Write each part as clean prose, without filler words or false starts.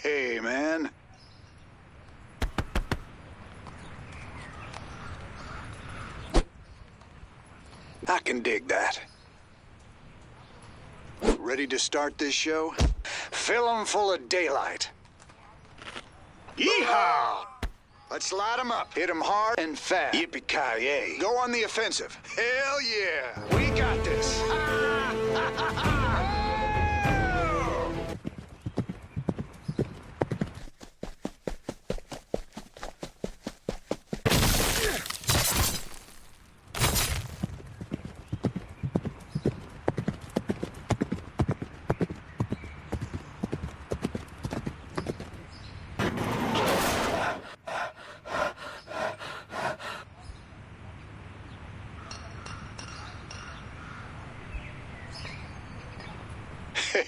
Hey, man. I can dig that. Ready to start this show? Fill 'em full of daylight. Yeehaw! Let's light 'em up. Hit 'em hard and fast. Yippee-ki-yay. Go on the offensive. Hell yeah! We got this.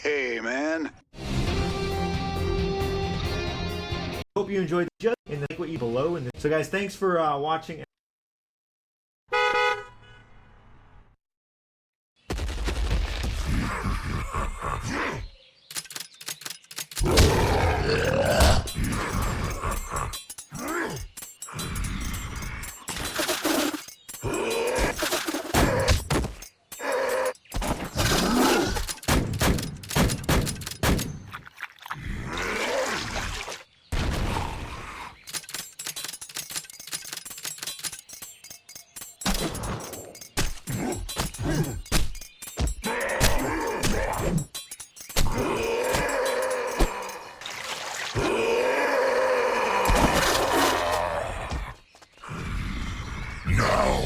Hey, man. Hope you enjoyed the show and like what you below. So guys, thanks for watching. Now,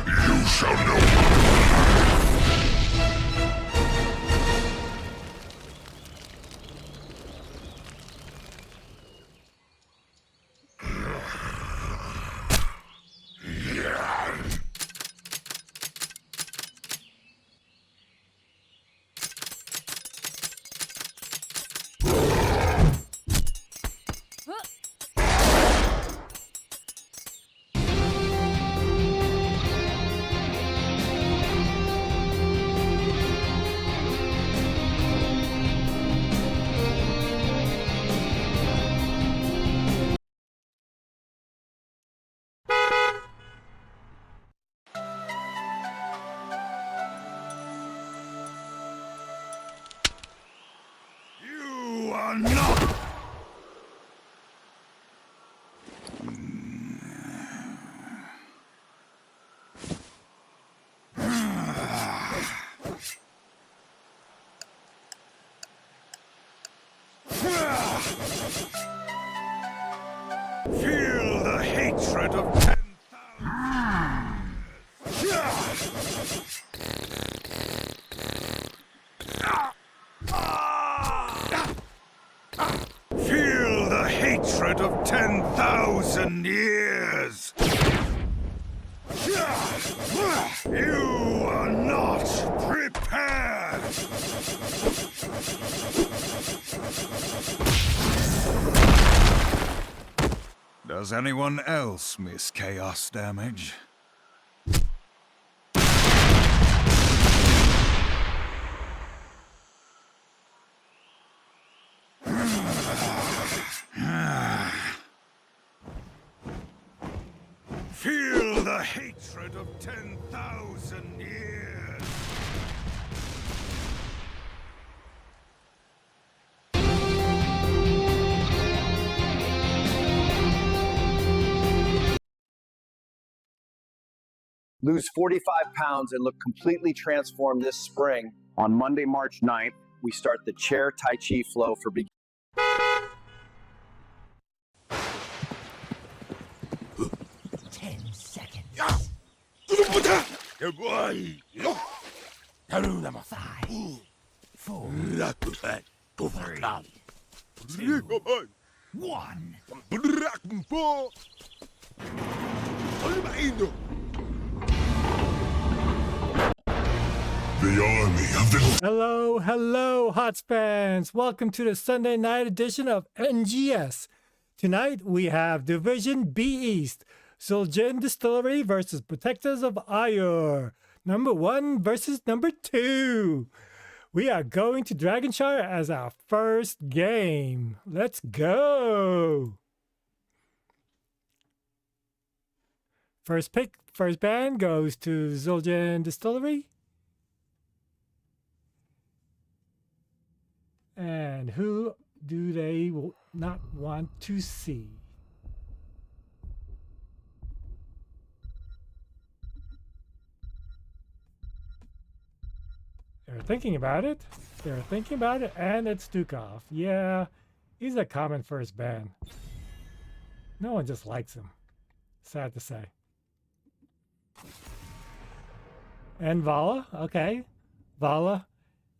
you shall know. You are not. Feel the hatred of 10,000. Feel the hatred of 10,000 years. You are not prepared. Does anyone else miss chaos damage? Feel the hatred of 10,000 years. Lose 45 pounds and look completely transformed this spring. On Monday, March 9th, we start the Chair Tai Chi Flow for beginners. 10 seconds. 5, 4, 3, 2, 1. The army of the... Hello, Hotsfans. Welcome to the Sunday night edition of NGS. Tonight we have Division B East, Zul'jin Distillery versus Protectors of Aiur. Number 1 versus number 2. We are going to Dragonshire as our first game. Let's go. First pick, first band goes to Zul'jin Distillery. And who do they not want to see? They're thinking about it. They're thinking about it, and it's Dukov. Yeah, he's a common first band. No one just likes him. Sad to say. And Vala, okay. Vala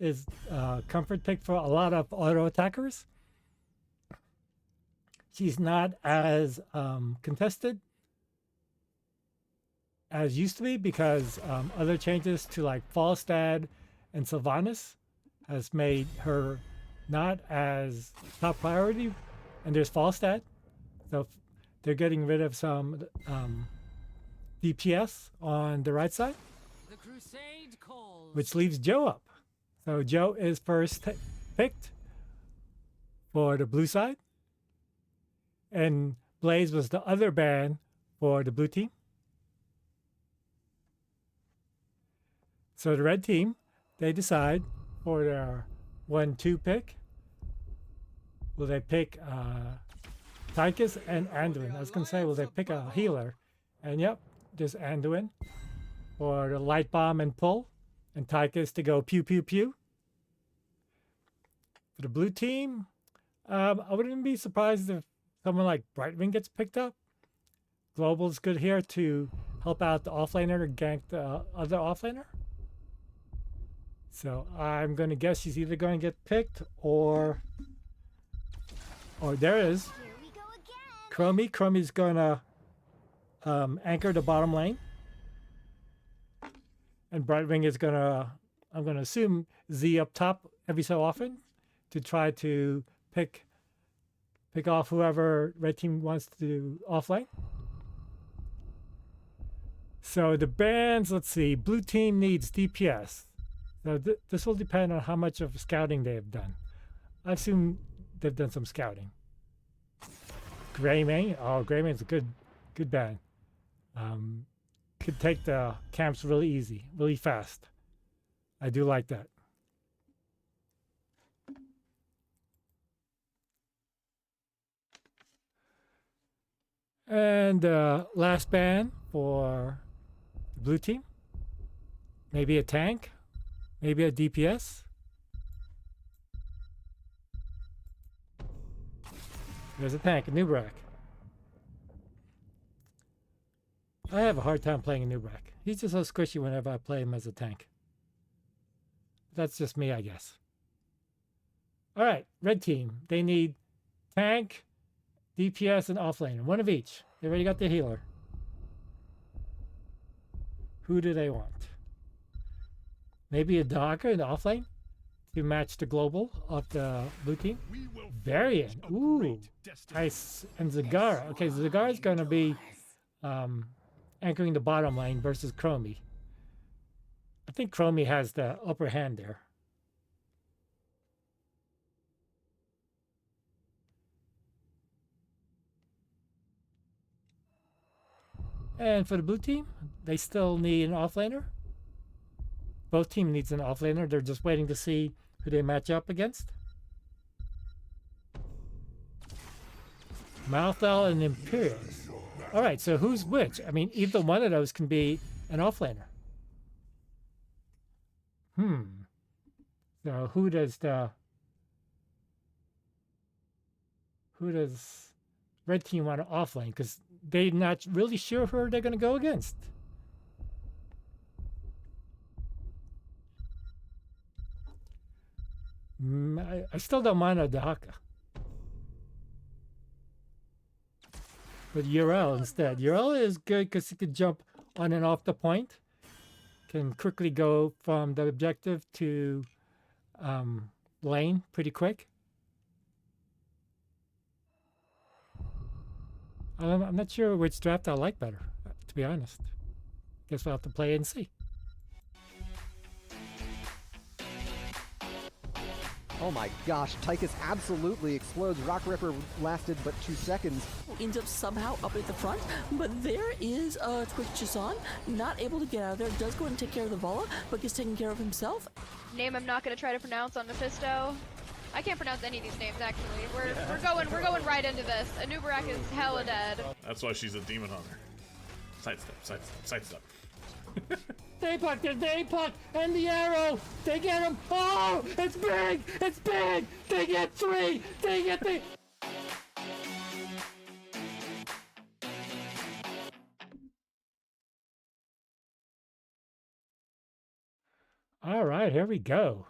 is a comfort pick for a lot of auto attackers. She's not as contested as used to be because other changes to like Falstad and Sylvanas has made her not as top priority. And there's Falstad. So they're getting rid of some DPS on the right side, The crusade calls. which leaves Joe up. So Joe is first picked for the blue side. And Blaze was the other band for the blue team. So the red team, they decide for their 1-2 pick. Will they pick Tychus and Anduin? I was going to say, will they pick a healer? And yep, there's Anduin for the light bomb and pull. And Tychus to go pew, pew, pew. For the blue team, I wouldn't be surprised if someone like Brightwing gets picked up. Global's good here to help out the offlaner or gank the other offlaner. So I'm going to guess she's either going to get picked or there is Chromie. Chromie's going to anchor the bottom lane. And Brightwing is going to, I'm going to assume, Z up top every so often to try to pick off whoever red team wants to offlane. So the bands, let's see, blue team needs DPS. So this will depend on how much of scouting they have done. I assume they've done some scouting. Greymane, oh, Greymane's a good band. Could take the camps really easy, really fast. I do like that. And last band for the blue team. Maybe a tank, maybe a DPS. There's a tank, a Nubrak. I have a hard time playing a Nubrak. He's just so squishy whenever I play him as a tank. That's just me, I guess. All right, red team. They need tank, DPS, and offlaner. One of each. They already got the healer. Who do they want? Maybe a Dogger in the offlane to match the global of the blue team. Varian. Ooh. Nice. And Zagara. Okay, Zagara's going to be anchoring the bottom lane versus Chromie. I think Chromie has the upper hand there. And for the blue team, they still need an offlaner. Both teams needs an offlaner. They're just waiting to see who they match up against. Malthal and Imperius. All right, so who's which? I mean, either one of those can be an offlaner. So who does red team want to offlane? Because they're not really sure who they're going to go against. I still don't mind a Dahaka. But Urel instead. Urel is good because he can jump on and off the point. Can quickly go from the objective to lane pretty quick. I'm not sure which draft I like better, to be honest. Guess we'll have to play and see. Oh my gosh, Tychus absolutely explodes. Rock Ripper lasted but 2 seconds. Ends up somehow up at the front, but there is Twitch Jason, not able to get out of there, does go and take care of the Vala, but gets taken care of himself. Name I'm not gonna try to pronounce on Mephisto. I can't pronounce any of these names actually. We're going right into this. Anubarak is hella dead. That's why she's a demon hunter. Sidestep. They puck, and the arrow. They get him. Oh, it's big. It's big. They get 3. They get the. All right, here we go.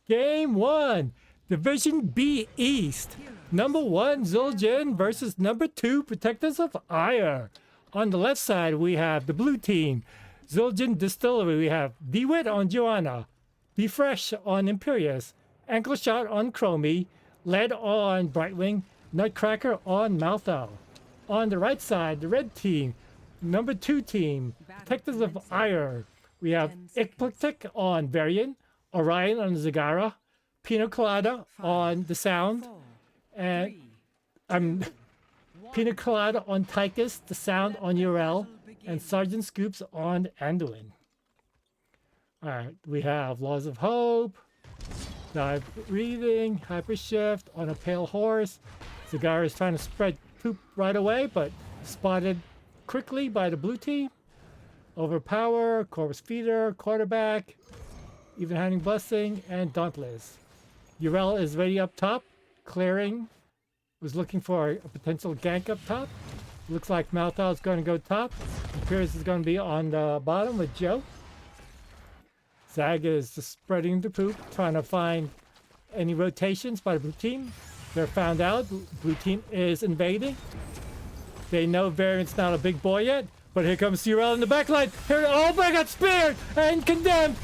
Game 1, Division B East. Number 1, Zul'jin versus number 2, Protectors of Aiur. On the left side, we have the blue team. Zul'jin Distillery, we have DeWitt on Joanna, Be Fresh on Imperius, Ankle Shot on Chromie, Lead on Brightwing, Nutcracker on Malthal. On the right side, the red team, number 2 team, Protectors of Aiur. We have Eclectic on Varian, Orion on Zagara, Pina Colada on the Sound, and Pina Colada on Tychus, the Sound on Urel, and Sergeant Scoops on Anduin. Alright, we have Laws of Hope, Dive Breathing, Hypershift on a Pale Horse. Zagara is trying to spread poop right away, but spotted quickly by the blue team. Overpower, Corvus Feeder, Quarterback, Even Handing Blessing, and Dauntless. Urel is ready up top. Clearing was looking for a potential gank up top. Looks like Malthal is going to go top. Imperius is going to be on the bottom with Joe. Zag is just spreading the poop, trying to find any rotations by the blue team. They're found out. Blue team is invading. They know Variant's not a big boy yet. But here comes Urel in the backline. Here, oh my God, spared and condemned.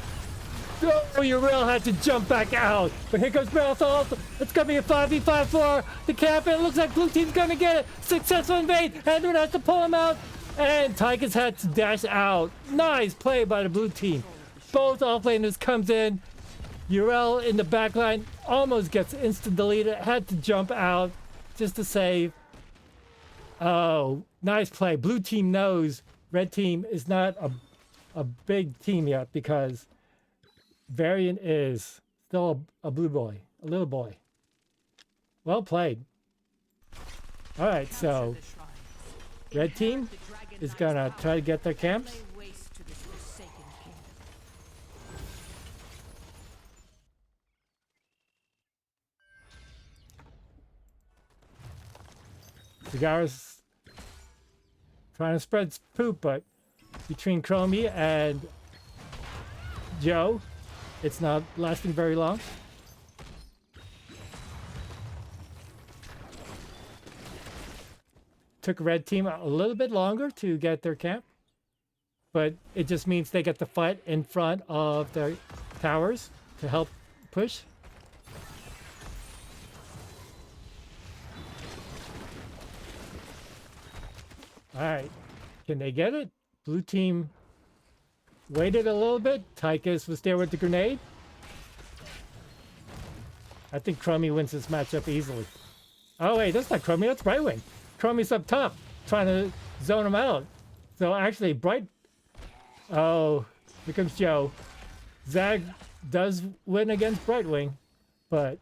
Oh, Urel had to jump back out. But here comes Malthal. It's going to be a 5v5 for the camp. And it looks like blue team's going to get it. Successful invade. Andrew has to pull him out. And Tychus had to dash out. Nice play by the blue team. Both offlaners comes in. Urel in the backline almost gets instant deleted. Had to jump out just to save. Oh, nice play. Blue team knows red team is not a big team yet because Variant is still a blue boy, a little boy. Well played. All right, so red team is gonna try to get their camps. Zagara's trying to spread poop, but between Chromie and Joe, it's not lasting very long. Took red team a little bit longer to get their camp, but it just means they get to fight in front of their towers to help push. All right, can they get it? Blue team waited a little bit. Tychus was there with the grenade. I think Chromie wins this matchup easily. Oh wait, that's not Chromie, that's Brightwing. Chromie's up top, trying to zone him out. So actually, oh, here comes Joe. Zag does win against Brightwing, but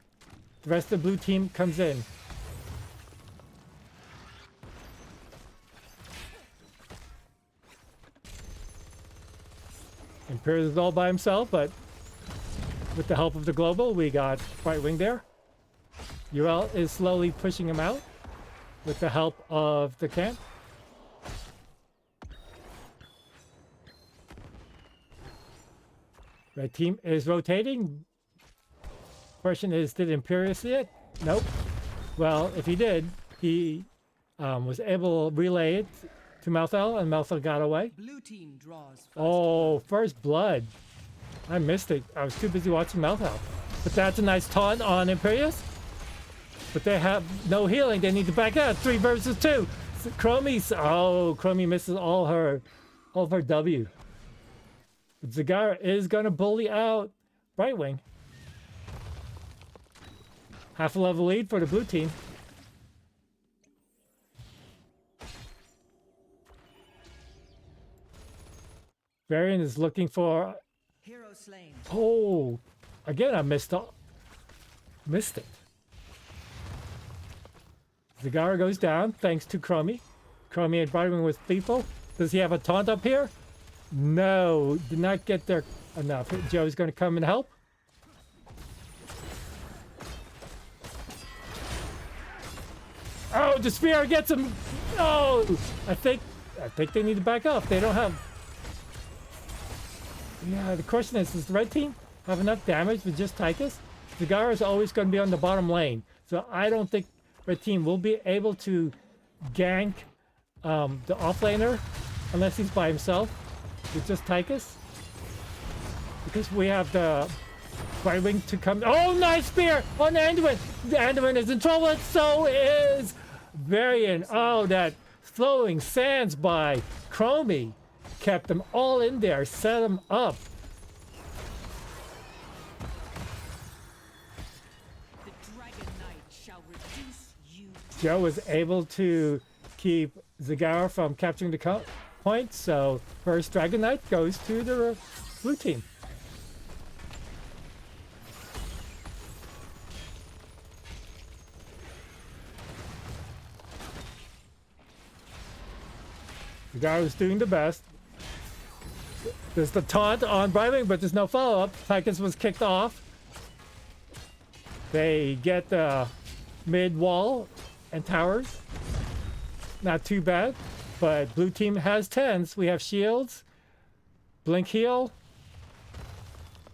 the rest of the blue team comes in. Imperius is all by himself, but with the help of the global, we got Brightwing there. Urel is slowly pushing him out with the help of the camp. Red team is rotating. Question is, did Imperius see it? Nope. Well, if he did, he was able to relay it to Malthal, and Malthal got away. Blue team draws. Oh, first blood. I missed it. I was too busy watching Malthal. But that's a nice taunt on Imperius. But they have no healing. They need to back out. 3 versus 2. Chromie misses all her W. But Zagara is gonna bully out Brightwing. Half a level lead for the blue team. Varian is looking for... Hero slain. Oh, again I missed it. Zagara goes down thanks to Chromie. Chromie and Brightwing with people. Does he have a taunt up here? No, did not get there enough. Joe's going to come and help. Oh, the spear gets him. Oh, I think they need to back up. They don't have... Yeah, the question is, does the red team have enough damage with just Tychus? Zagara is always going to be on the bottom lane. So I don't think red team will be able to gank the offlaner unless he's by himself with just Tychus. Because we have the Brightwing to come. Oh, nice spear on Anduin. The Anduin is in trouble, and so is Varian. Oh, that flowing sands by Chromie kept them all in there, set them up. The Dragon Knight shall reduce you. Joe was able to keep Zagara from capturing the point, so first Dragon Knight goes to the blue team. Zagara's doing the best. There's the taunt on Brightwing, but there's no follow-up. Tychus was kicked off. They get the mid-wall and towers. Not too bad, but blue team has 10s. We have shields, blink heal.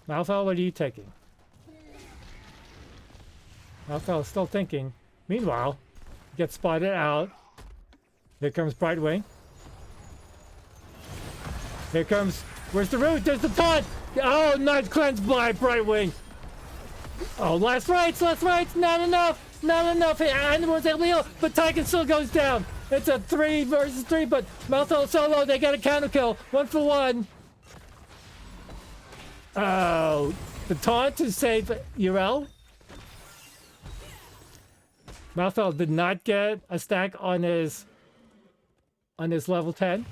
Malthal, what are you taking? Malthal is still thinking. Meanwhile, gets spotted out. Here comes Brightwing. Here comes... Where's the root? There's the taunt! Oh, nice cleanse by Brightwing. Oh, last rites, not enough, not enough. And was able to heal, but Tychus still goes down. It's a 3 versus 3, but Malthal solo, they got a counter kill. 1 for 1. Oh, the taunt to save Urel. Malthal did not get a stack on his level 10.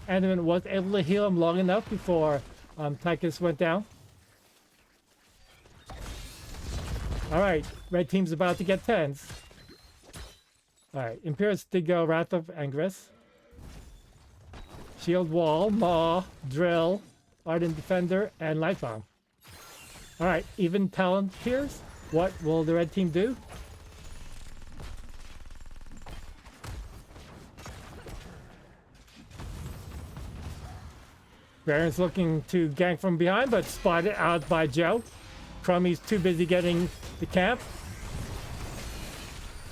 And was able to heal him long enough before Tychus went down. Alright, red team's about to get 10s. Alright, Imperius did go Wrath of Angress. Shield Wall, Maw, Drill, Ardent Defender, and Light Bomb. Alright, even talent tiers. What will the red team do? Baron's looking to gank from behind, but spotted out by Joe. Chromie's too busy getting the camp.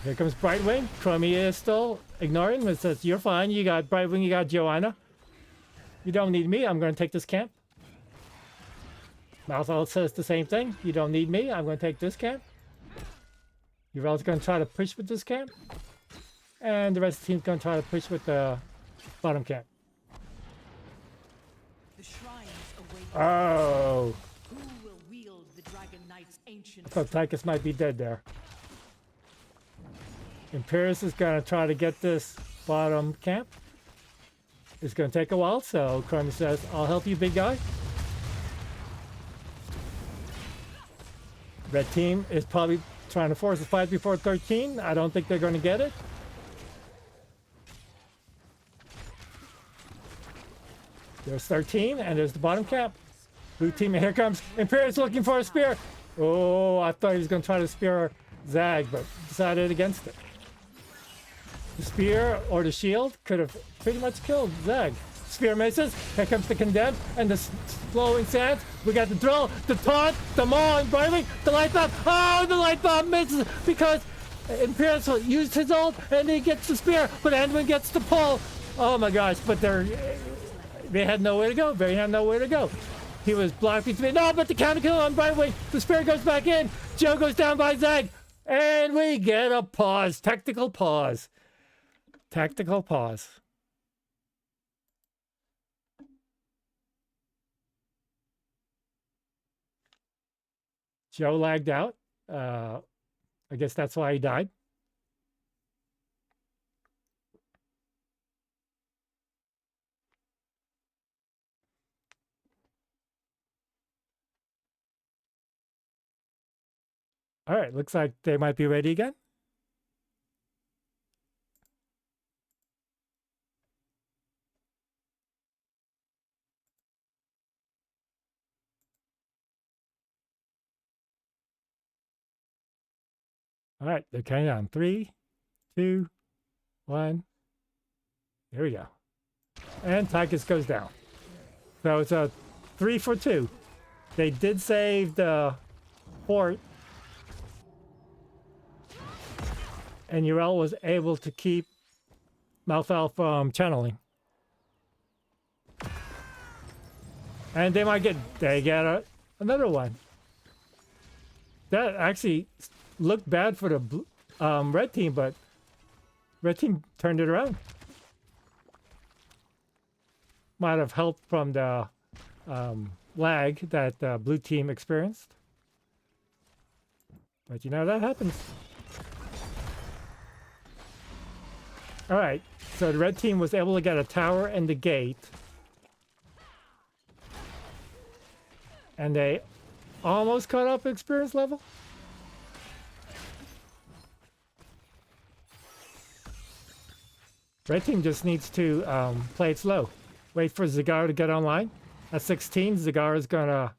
Here comes Brightwing. Chromie is still ignoring him and says, you're fine. You got Brightwing, you got Joanna. You don't need me. I'm going to take this camp. Malthal says the same thing. You don't need me. I'm going to take this camp. Urel's going to try to push with this camp. And the rest of the team's going to try to push with the bottom camp. The shrines await. Oh. Who will wield the Dragon Knight's ancient? I thought Tychus might be dead there. Imperius is going to try to get this bottom camp. It's going to take a while, so Chromie says, I'll help you, big guy. Red team is probably trying to force a fight before 13. I don't think they're going to get it. There's 13, and there's the bottom cap. Blue team, and here comes Imperius looking for a spear. Oh, I thought he was going to try to spear Zag, but decided against it. The spear or the shield could have pretty much killed Zag. Spear misses. Here comes the condemned and the flowing sands. We got the drill, the taunt, the maw, and Brightwing, the light bomb. Oh, the light bomb misses because Imperius used his ult and he gets the spear, but Anduin gets the pull. Oh my gosh, but they had nowhere to go. They had nowhere to go. He was blocked between. No, but the counter kill on Brightwing. The spear goes back in. Joe goes down by Zag. And we get a pause. Tactical pause. Tactical pause. Joe lagged out. I guess that's why he died. All right, looks like they might be ready again. All right, they're counting down. 3, 2, 1. There we go. And Tychus goes down. So it's a 3 for 2. They did save the fort. And Uriel was able to keep Malthal from channeling. And they get another one. That actually looked bad for the red team, but red team turned it around. Might have helped from the lag that the blue team experienced. But you know, that happens. All right, so the red team was able to get a tower and the gate. And they almost caught up experience level. Red team just needs to play it slow. Wait for Zagara to get online. At 16, Zagara's gonna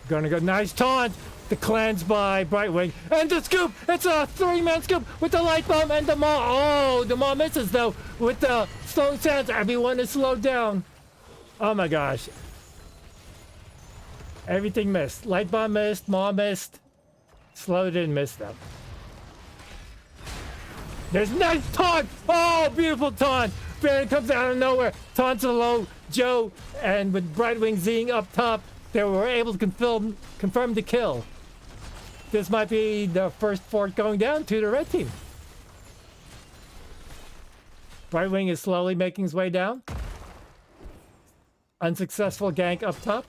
go. Nice taunt. The cleanse by Brightwing. And the scoop! It's a 3-man scoop with the light bomb and the maw. Oh, the maw misses though with the slowing sands. Everyone is slowed down. Oh my gosh. Everything missed. Light bomb missed, maw missed. Slow didn't miss them. There's nice taunt! Oh, beautiful taunt! Baron comes out of nowhere. Taunts a low Joe, and with Brightwing Zing up top, they were able to confirm the kill. This might be the first fort going down to the red team. Brightwing is slowly making his way down. Unsuccessful gank up top.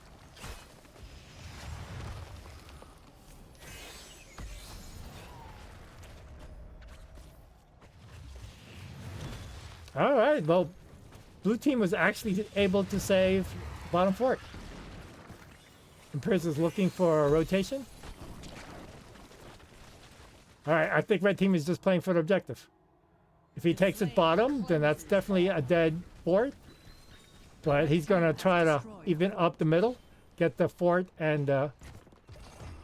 All right, well, blue team was actually able to save bottom fort. And Pierce is looking for a rotation. All right, I think red team is just playing for the objective. If he takes it bottom, then that's definitely a dead fort. But he's going to try to even up the middle, get the fort, and... Oh,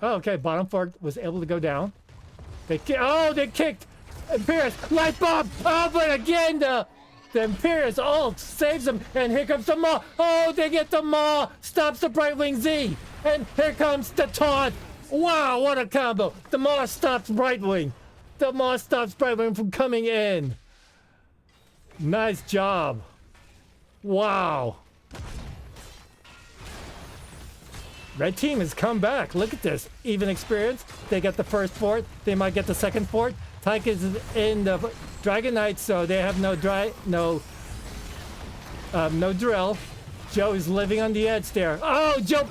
okay, bottom fort was able to go down. They kicked! Imperius, light bomb! Oh, but again, the Imperius ult saves him, and here comes the Maw! Oh, they get the Maw! Stops the Brightwing Z! And here comes the taunt! Wow, what a combo! The Maw stops Brightwing! The Maw stops Brightwing from coming in! Nice job! Wow! Red team has come back. Look at this. Even experience. They get the first fort. They might get the second fort. Tychus is in the Dragon Knight, so they have no drill. Joe is living on the edge there. Oh, Joe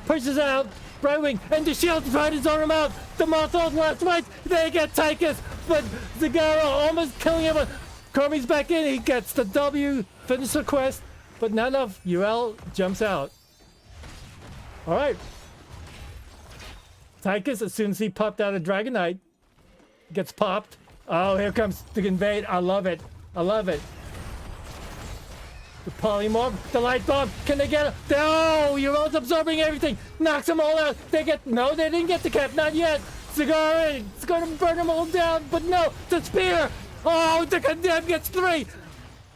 pushes out Brightwing, and the shield trying to zone him out. The Mothos last right. They get Tychus, but Zagara almost killing him. Kermie's back in. He gets the W, finish the quest, but not enough. Uriel jumps out. All right. Tychus, as soon as he popped out of Dragon Knight, gets popped. Oh, here comes the invade. I love it. I love it. The polymorph, the light bomb. Can they get it? No, Uriel's absorbing everything. Knocks them all out. They didn't get the cap. Not yet. Cigar, it's going to burn them all down. But no, the spear. Oh, the condemn gets 3.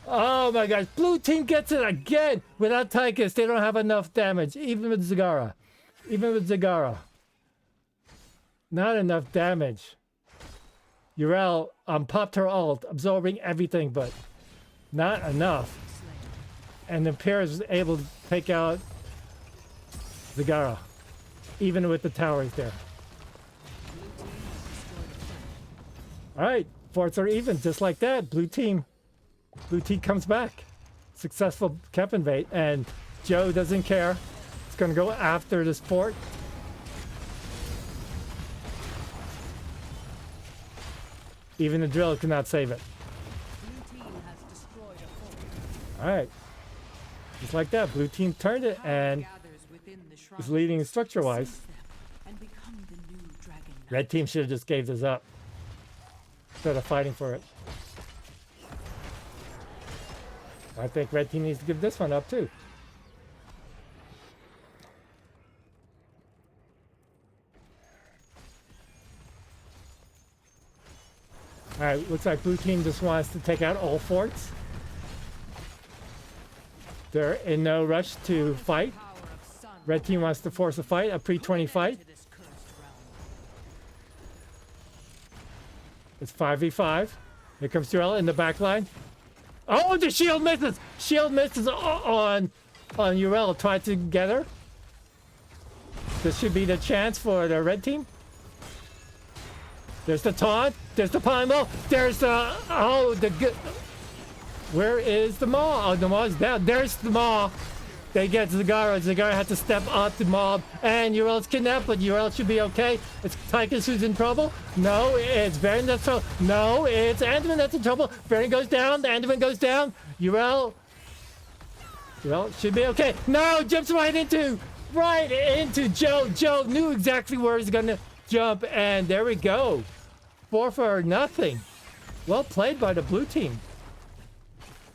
Oh my gosh. Blue team gets it again. Without Tychus, they don't have enough damage. Even with Zagara. Not enough damage. Uriel popped her ult, absorbing everything, but not enough. And the Pierce was able to take out Zagara, even with the towers there. All right, forts are even, just like that. Blue team comes back. Successful cap invade, and Joe doesn't care. It's going to go after this fort. Even the drill could not save it. Alright. Just like that, blue team turned it and is leading structure-wise. Red team should have just gave this up instead of fighting for it. I think red team needs to give this one up too. Alright, looks like blue team just wants to take out all forts. They're in no rush to fight. Red team wants to force a fight, a pre-20 fight. It's 5v5. Here comes Durell in the back line. Oh, the shield misses! Shield misses on Urel. Try to get her. This should be the chance for the red team. There's the taunt. There's the pommel. There's the... Oh, the good... Where is the Maw? Oh, the Maw's down. There's the Maw. They get Zagara. Zagara had to step up the mob. And Urel's kidnapped, but Urel should be okay. It's Tychus who's in trouble. No, it's Baron that's trouble. No, it's Andaman that's in trouble. Baron goes down. Andaman goes down. Urel should be okay. No, jumps right into Joe. Joe knew exactly where he's going to jump. And there we go. 4-0. Well played by the blue team.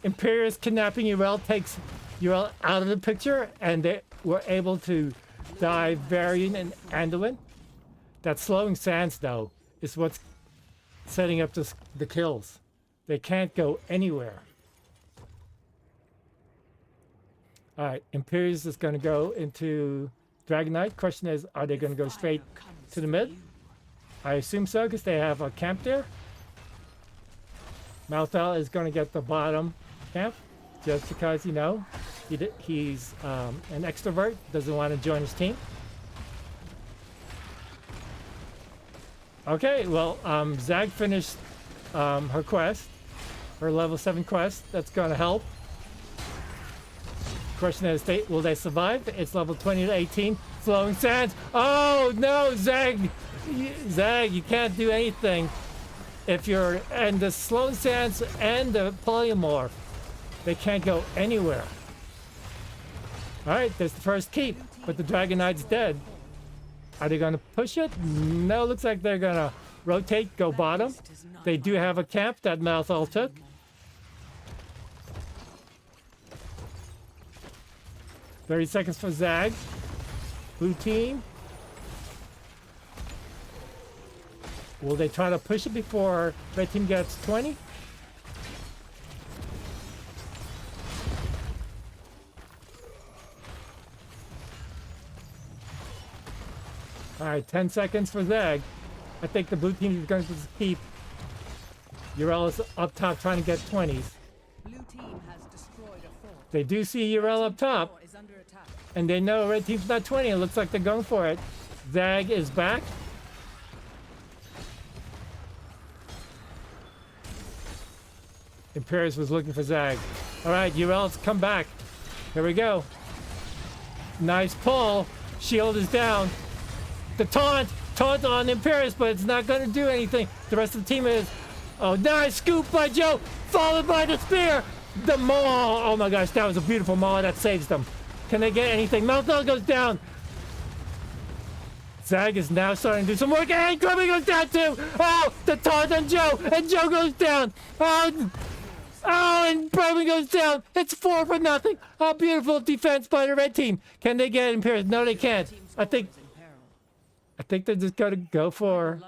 Imperious kidnapping Urel takes Urel out of the picture, and they were able to dive Varian and Anduin. That slowing sands, though, is what's setting up the kills. They can't go anywhere. All right, Imperious is going to go into Dragon Knight. Question is, are they going to go straight to the mid? I assume so, because they have a camp there. Malthal is going to get the bottom camp, just because, you know, he's an extrovert, doesn't want to join his team. Okay, well, Zag finished her quest, her level 7 quest. That's going to help. Question is, will they survive? It's level 20 to 18. Flowing sands. Oh no, Zag, you can't do anything if you're and the slow sands and the polymorph. They can't go anywhere. All right, there's the first keep, but the Dragon Knight's dead. Are they going to push it? No, looks like they're going to rotate, go bottom. They do have a camp that Malthal took. "30 seconds for Zag. Blue team. Will they try to push it before red team gets 20? All right, 10 seconds for Zag. I think the blue team is going to keep Urel is up top trying to get 20s. They do see Urel up top, and they know red team's not 20. It looks like they're going for it. Zag is back. Imperious was looking for Zag. All right, Urel's come back. Here we go. Nice pull. Shield is down. The taunt on Imperious, but it's not going to do anything. The rest of the team is. Oh, nice scoop by Joe, followed by the spear. The maw. Oh my gosh, that was a beautiful maw that saves them. Can they get anything? Malthal goes down. Zag is now starting to do some work, and Kirby goes down too. Oh, the taunt on Joe, and Joe goes down. Oh, and Kirby goes down. It's 4-0. Oh, beautiful defense by the red team. Can they get Imperious? No, they can't. I think they're just going to go for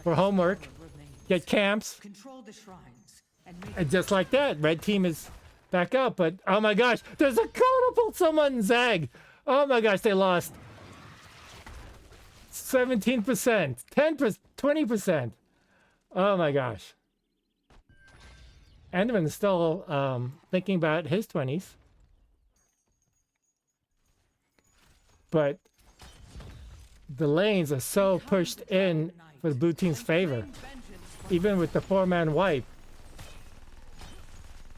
homework, get camps, and just like that, red team is back up. But oh my gosh, there's a catapult someone Zag. Oh my gosh, they lost 17%, 10%, 20%. Oh my gosh. Enderman is still thinking about his 20s, but the lanes are so pushed in for the blue team's favor. Even with the 4-man wipe,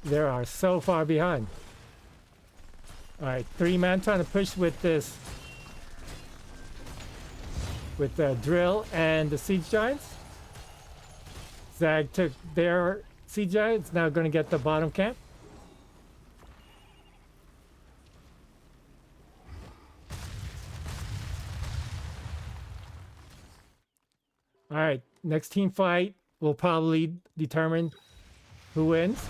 they are so far behind. All right, 3-man trying to push with this, with the drill and the siege giants. Zag took their CJ. It's now going to get the bottom camp. All right, next team fight will probably determine who wins.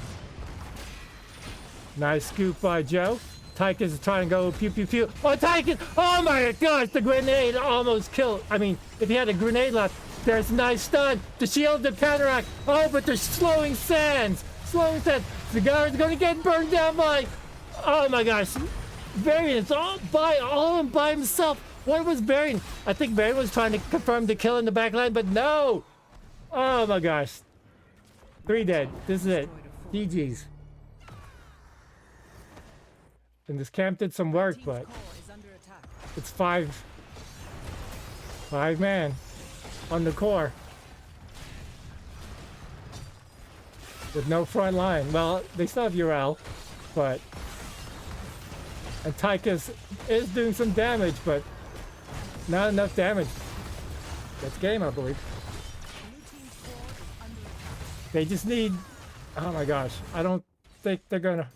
Nice scoop by Joe. Tychus is trying to go pew pew pew. Oh, Tychus! Oh my gosh, the grenade almost killed. I mean, if he had a grenade left, there's a nice stun. The shield, the counteract. Oh, but they're slowing sands. Slowing sands. Cigar is going to get burned down by. Oh my gosh. Varian's all by himself. What was Varian? I think Varian was trying to confirm the kill in the back line, but no. Oh my gosh. 3 dead. This is it. GG's. And this camp did some work, but it's five man on the core with no front line. Well, they still have Urel, but and Tychus is doing some damage, but not enough damage. That's game, I believe. They just need. Oh my gosh! I don't think they're gonna.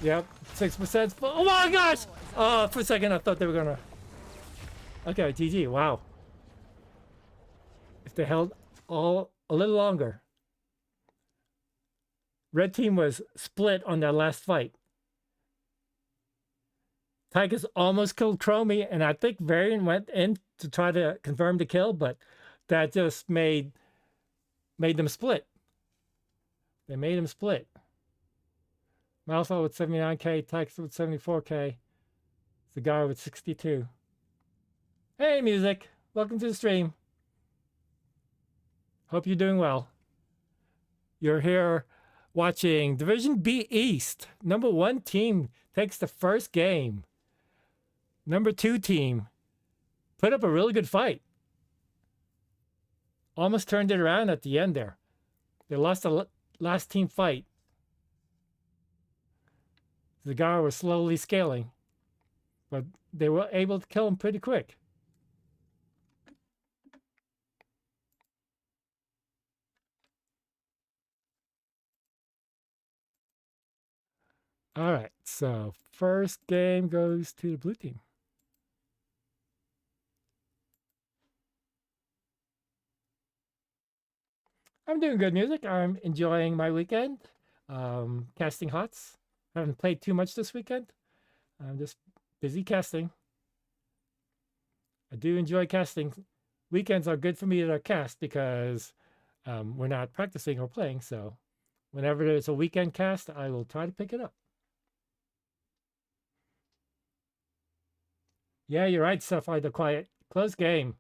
Yep, 6%. Oh my gosh! Oh, for a second I thought they were gonna. Okay, GG. Wow. If they held a little longer. Red team was split on that last fight. Tychus almost killed Chromie, and I think Varian went in to try to confirm the kill, but that just made them split. They made him split. Malfa with 79k, Tychus with 74k, Cigar with 62. Hey, music! Welcome to the stream. Hope you're doing well. You're here watching Division B East. Number 1 team takes the first game. Number 2 team put up a really good fight. Almost turned it around at the end there. They lost the last team fight. Cigar was slowly scaling, but they were able to kill him pretty quick. All right, so first game goes to the blue team. I'm doing good, music. I'm enjoying my weekend. Casting HOTS. I haven't played too much this weekend. I'm just busy casting. I do enjoy casting. Weekends are good for me to cast because we're not practicing or playing. So whenever there's a weekend cast, I will try to pick it up. Yeah, you're right, Sapphire the Quiet. Close game.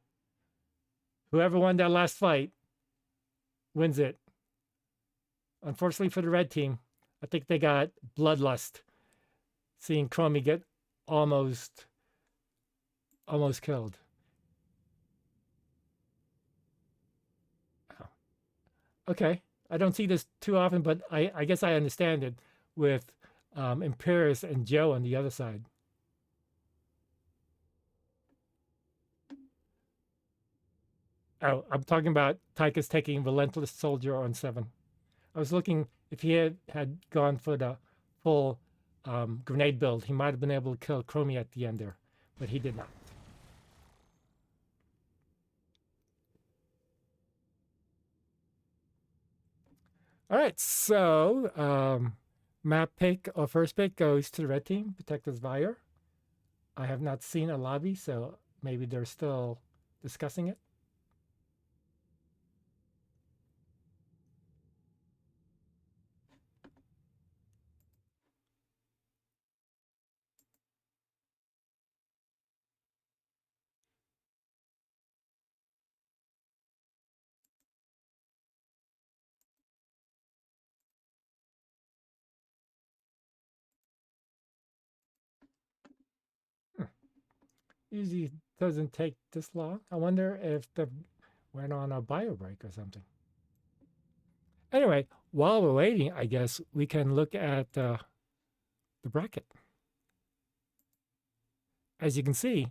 Whoever won that last fight wins it. Unfortunately for the red team, I think they got bloodlust. Seeing Chromie get almost killed. Oh. Okay, I don't see this too often, but I guess I understand it with Imperius and Joe on the other side. Oh, I'm talking about Tychus taking Relentless Soldier on 7. I was looking if he had gone for the full grenade build, he might have been able to kill Chromie at the end there, but he did not. All right, so map pick or first pick goes to the red team, Protector's Aiur. I have not seen a lobby, so maybe they're still discussing it. Usually doesn't take this long. I wonder if they went on a bio break or something. Anyway, while we're waiting, I guess we can look at the bracket. As you can see,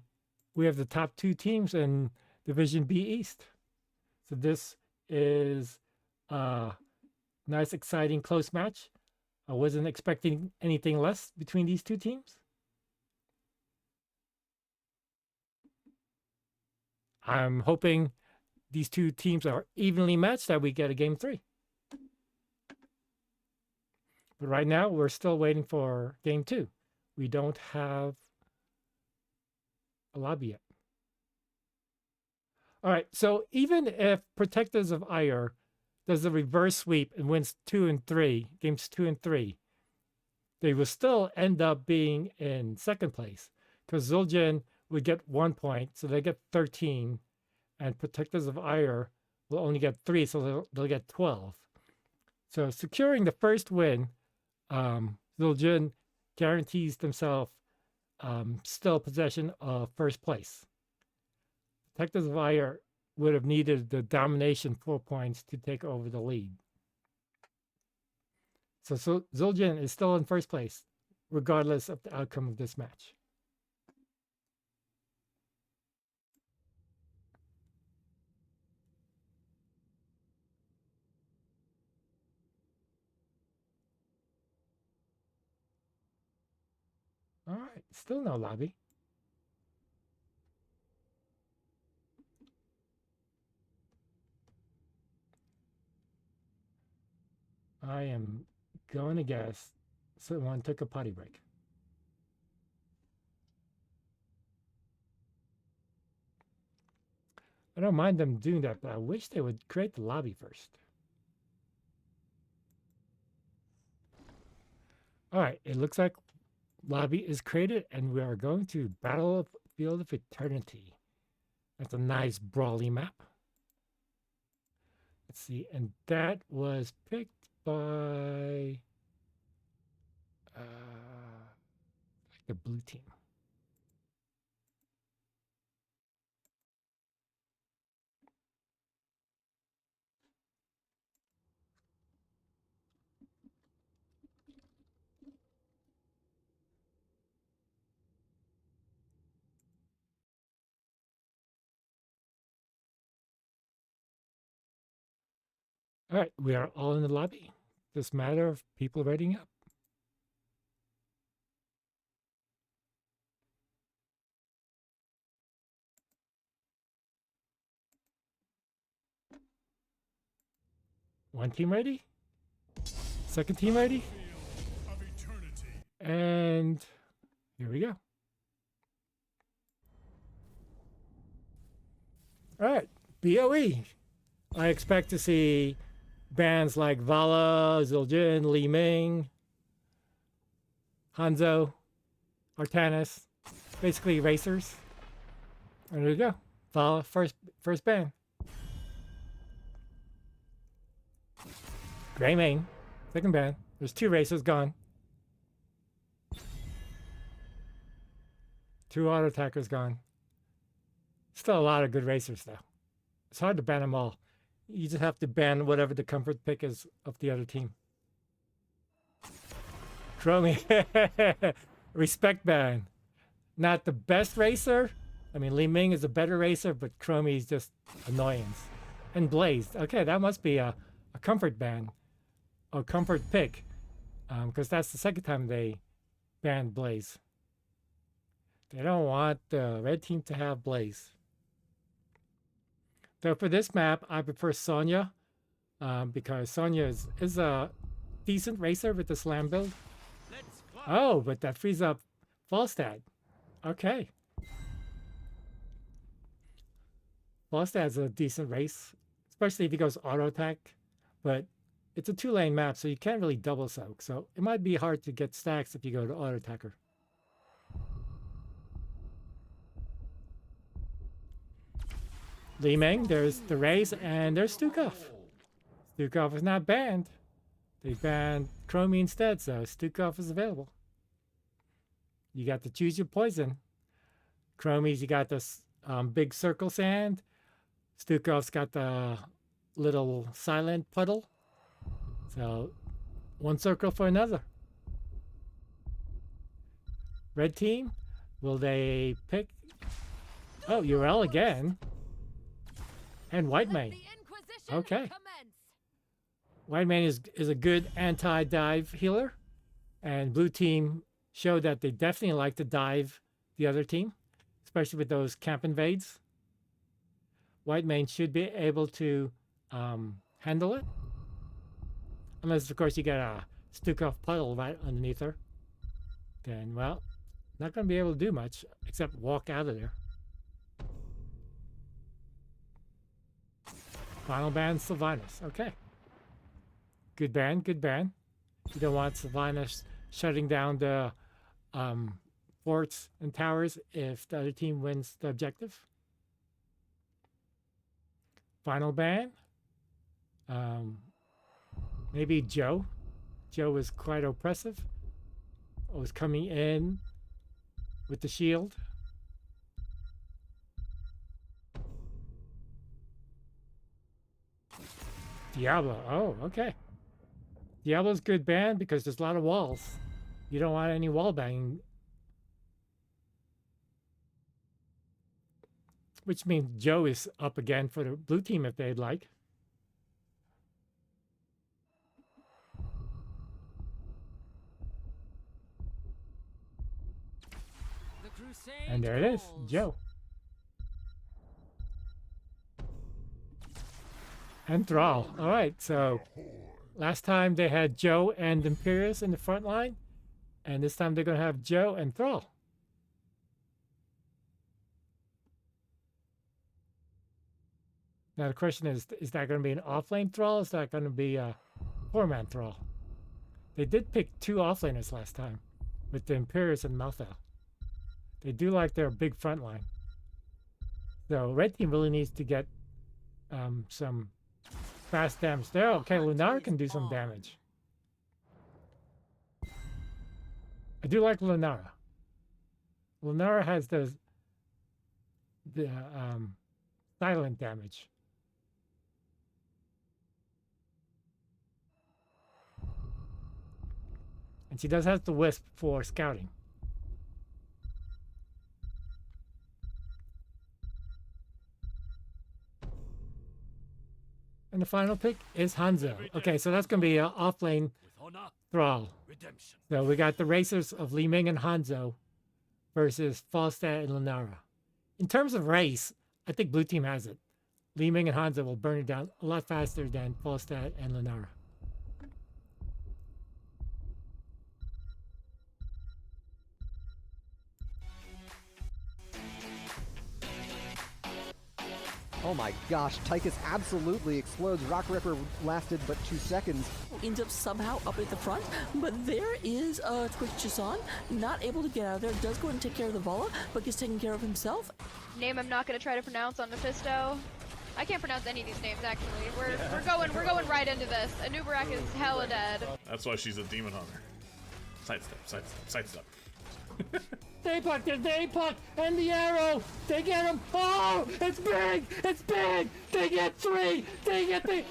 we have the top 2 teams in Division B East. So this is Nice, exciting, close match. I wasn't expecting anything less between these two teams. I'm hoping these two teams are evenly matched, that we get a game 3. But right now, we're still waiting for game 2. We don't have a lobby yet. All right, so even if Protectors of Aiur does the reverse sweep and wins 2 and 3, games 2 and 3, they will still end up being in second place, because Zul'jin would get 1 point, so they get 13, and Protectors of Aiur will only get 3, so they'll get 12. So securing the first win, Zul'jin guarantees themselves still possession of first place. Protectors of Aiur would have needed the domination 4 points to take over the lead. So Zul'jin is still in first place, regardless of the outcome of this match. All right, still no lobby. I am going to guess someone took a potty break. I don't mind them doing that, but I wish they would create the lobby first. All right, it looks like lobby is created, and we are going to Battlefield of Eternity. That's a nice brawly map. Let's see, and that was picked by the blue team. All right, we are all in the lobby. Just a matter of people readying up. One team ready? Second team ready? And here we go. All right, BOE. I expect to see bands like Vala, Zul'jin, Li Ming, Hanzo, Artanis, basically racers. And there you go. Vala, first band. Gray Main, second band. There's 2 racers gone. 2 auto attackers gone. Still a lot of good racers though. It's hard to ban them all. You just have to ban whatever the comfort pick is of the other team. Chromie. Respect ban. Not the best racer. I mean, Li Ming is a better racer, but Chromie is just annoyance. And Blazed. Okay, that must be a comfort ban. Or comfort pick. Because that's the second time they banned Blaze. They don't want the red team to have Blaze. So for this map, I prefer Sonya, because Sonya is a decent racer with the slam build. Oh, but that frees up Falstad. Okay. Falstad's a decent race, especially if he goes auto attack, but it's a 2-lane map, so you can't really double soak. So it might be hard to get stacks if you go to auto attacker. Li Ming, there's the race, and there's Stukov. Stukov is not banned. They banned Chromie instead, so Stukov is available. You got to choose your poison. Chromie's, you got this big circle sand. Stukov's got the little silent puddle. So, one circle for another. Red team, will they pick? Oh, Urel again. And White Mane. Okay. White Man is a good anti-dive healer, and blue team showed that they definitely like to dive the other team, especially with those camp invades. White Man should be able to handle it, unless of course you get a Stukov puddle right underneath her. Then, well, not going to be able to do much except walk out of there. Final ban, Sylvanas. Okay. Good ban, good ban. You don't want Sylvanas shutting down the forts and towers if the other team wins the objective. Final ban. Maybe Joe. Joe was quite oppressive. Was coming in with the shield. Diablo. Oh, okay. Diablo's good ban because there's a lot of walls. You don't want any wall banging. Which means Joe is up again for the blue team if they'd like. And there it is, Joe. And Thrall. All right, so last time they had Joe and Imperius in the front line, and this time they're going to have Joe and Thrall. Now the question is that going to be an off-lane Thrall? Is that going to be a 4-man Thrall? They did pick 2 offlaners last time with the Imperius and Malthal. They do like their big front line. So red team really needs to get some fast damage there. Okay, Lunara can do some damage. I do like Lunara. Lunara has the silent damage. And she does have the Wisp for scouting. And the final pick is Hanzo. Okay, so that's going to be an off-lane Thrall. So we got the racers of Li Ming and Hanzo versus Falstad and Lunara. In terms of race, I think blue team has it. Li Ming and Hanzo will burn it down a lot faster than Falstad and Lunara. Oh my gosh, Tychus absolutely explodes. Rock Ripper lasted but 2 seconds. Ends up somehow up at the front, but there is Twitch Jason, not able to get out of there, does go and take care of the Vala, but gets taken care of himself. Name I'm not gonna try to pronounce on Mephisto. I can't pronounce any of these names actually. We're going right into this. Anubarak is hella dead. That's why she's a demon hunter. Sidestep, sidestep, sidestep. They puck, and the arrow. They get him. Oh, it's big. It's big. They get 3. They get the.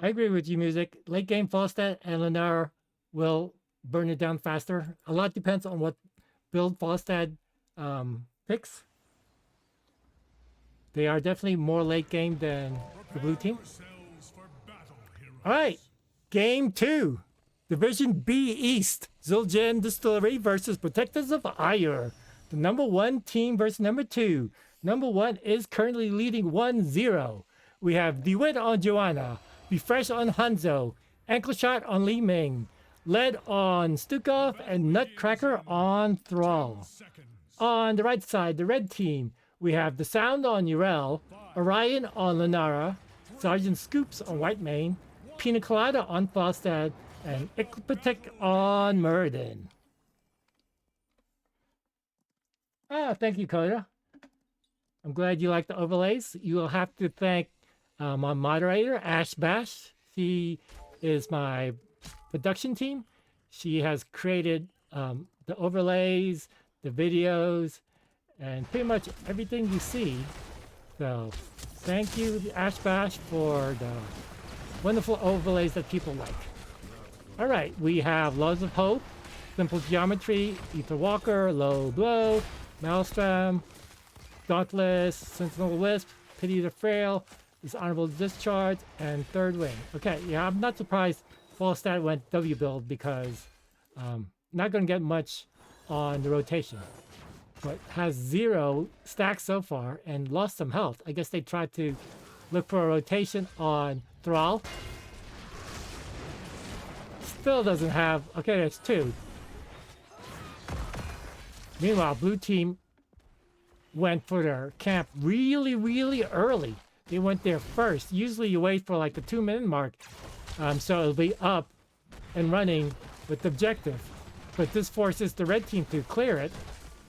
I agree with you, Music. Late game Falstad and Lunara will burn it down faster. A lot depends on what build Falstad picks. They are definitely more late game than the blue team. All right, game 2. Division B East. Zul'jin Distillery versus Protectors of Aiur. The number 1 team versus number 2. Number 1 is currently leading 1-0. We have DeWitt on Joanna, Refresh on Hanzo, Ankle Shot on Li Ming, Lead on Stukov, and Nutcracker on Thrall. On the right side, the red team, we have The Sound on Urel, Orion on Lunara, Sergeant Scoops on Whitemane, Pina Colada on Falstad, and Iklipatek on Muradin. Thank you, Coda. I'm glad you like the overlays. You will have to thank my moderator, Ash Bash. She is my production team. She has created the overlays, the videos, and pretty much everything you see. So thank you, Ash Bash, for the wonderful overlays that people like. All right, we have Laws of Hope, Simple Geometry, Ether Walker, Low Blow, Maelstrom, Dauntless, Sentinel Wisp, Pity the Frail, Dishonorable Discharge, and Third Wing. Okay, yeah, I'm not surprised Falstad went W build because not going to get much on the rotation. But has 0 stacks so far and lost some health. I guess they tried to look for a rotation on Thrall. Still doesn't have... Okay, there's 2. Meanwhile, blue team went for their camp really, really early. They went there first. Usually you wait for like the 2-minute mark. So it'll be up and running with the objective. But this forces the red team to clear it.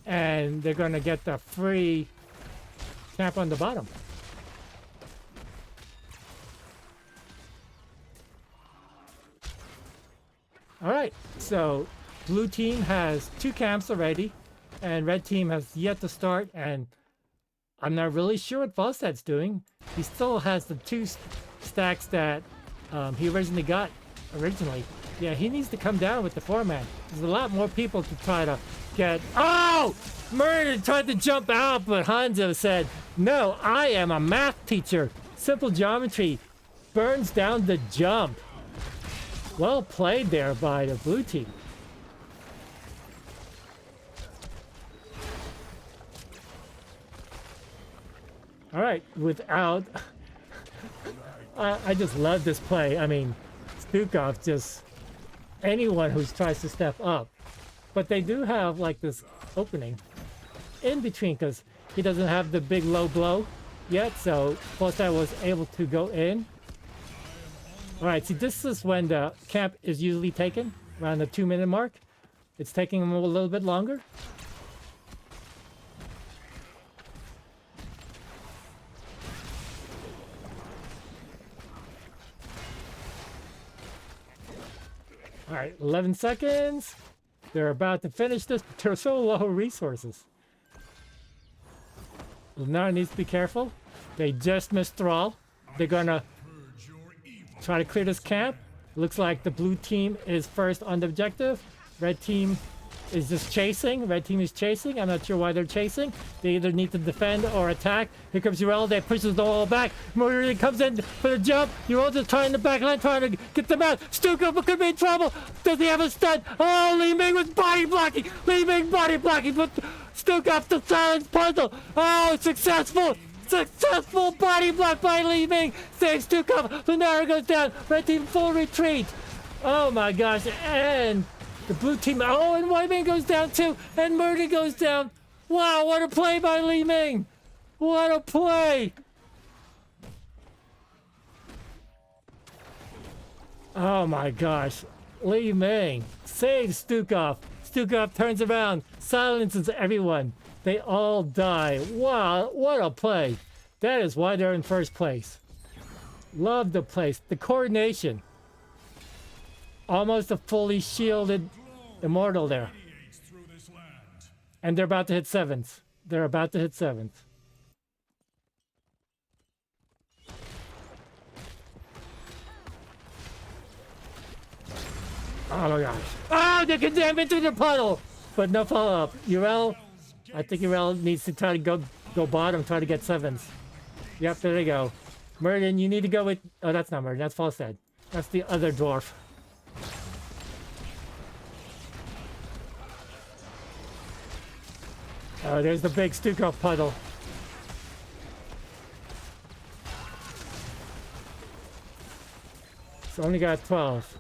And they're going to get the free camp on the bottom. All right, so blue team has 2 camps already, and red team has yet to start, and I'm not really sure what Falstad's doing. He still has the 2 stacks that he originally got Yeah, he needs to come down with the 4-man. There's a lot more people to try to get... Oh! Murder tried to jump out, but Hanzo said, no, I am a math teacher. Simple geometry burns down the jump. Well played there by the blue team. All right, without... I just love this play. I mean, Stukov just... Anyone who tries to step up. But they do have, like, this opening in between, because he doesn't have the big low blow yet, so Falstad was able to go in. Alright, see, this is when the camp is usually taken, around the 2-minute mark. It's taking him a little bit longer. Alright, 11 seconds. They're about to finish this, but they're so low resources. Lunar needs to be careful. They just missed Thrall. They're gonna try to clear this camp. Looks like the blue team is first on the objective. Red team is just chasing. Red team is chasing. I'm not sure why they're chasing. They either need to defend or attack. Here comes Urel. They pushes the wall back. Murray comes in for the jump. Urel just trying the back line, trying to get them out. Stukov could be in trouble. Does he have a stun? Oh, Li Ming was body blocking. Li Ming body blocking, but Stukov the silence puzzle. Oh, successful. Successful body block by Li Ming. Saves Stukov. Lunara goes down. Red team full retreat. Oh my gosh. And the blue team, oh, and Wei Ming goes down too, and Murdy goes down. Wow, what a play by Li Ming. What a play. Oh my gosh. Li Ming saves Stukov. Stukov turns around, silences everyone. They all die. Wow, what a play. That is why they're in first place. Love the place. The coordination. Almost a fully shielded Immortal there. And they're about to hit 7s. They're about to hit 7s. Oh my gosh. Oh, they can jam into the puddle! But no follow-up. Urel, I think Urel needs to try to go bottom, try to get 7s. Yep, there they go. Murden, you need to go with... Oh, that's not Murden, that's Falstad. That's the other dwarf. Oh, there's the big Stukov puddle. It's only got 12.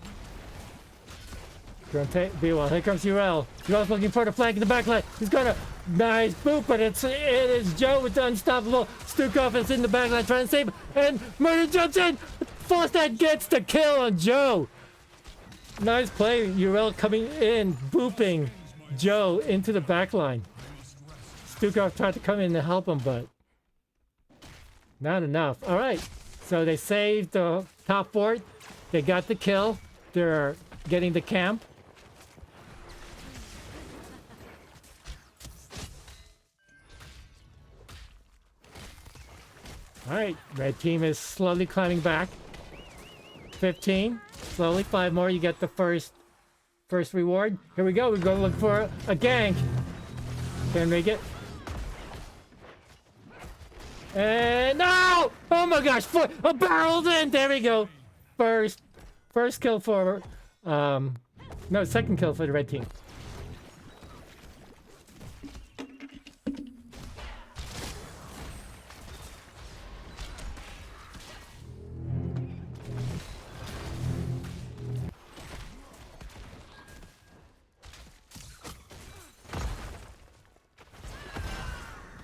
Gonna take B well. Here comes Urel. Urel's looking for the flank in the back line. He's got a nice boot, but it is Joe with the unstoppable. Stukov is in the back line trying to save, and Murder jumps in. Falstad gets the kill on Joe. Nice play. Urel coming in, booping Joe into the back line. Stukov tried to come in to help him, but not enough. All right, so they saved the top fort. They got the kill. They're getting the camp. All right, red team is slowly climbing back. 15, Slowly, 5 more, you get the first reward. Here we go, we're gonna look for a gank. Can make it. And no! Oh my gosh, a barreled in! There we go. First kill for, no, second kill for the red team.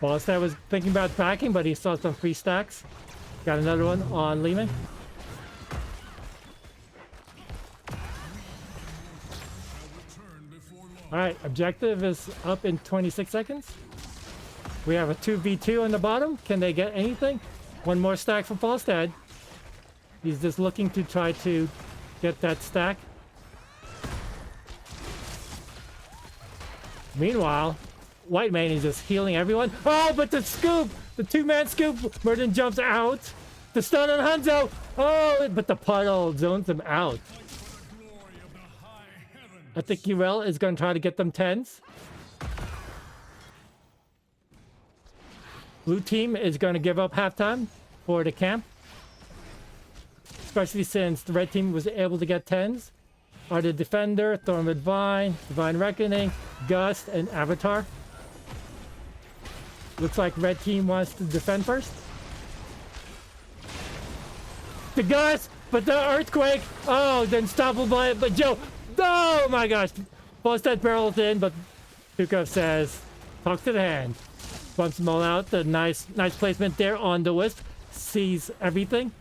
Ballstead was thinking about backing, but he saw some free stacks. Got another one on Lehman. Alright, objective is up in 26 seconds. We have a 2v2 on the bottom. Can they get anything? One more stack for Ballstead. He's just looking to try to get that stack. Meanwhile, White Man is just healing everyone. Oh, but the scoop! The 2-man scoop! Merton jumps out. The stun on Hanzo! Oh, but the puddle zones him out. I think Urel is going to try to get them 10s. Blue team is going to give up halftime for the camp. Especially since the red team was able to get 10s. Are the Defender, Thorn with Vine, Divine Reckoning, Gust, and Avatar. Looks like red team wants to defend first. The Gust, but the Earthquake. Oh, then stoppable by Joe. Oh my gosh. Ballstead barrels in, but Stukov says, talk to the hand. Bumps them all out. The nice placement there on the Wisp. Sees everything.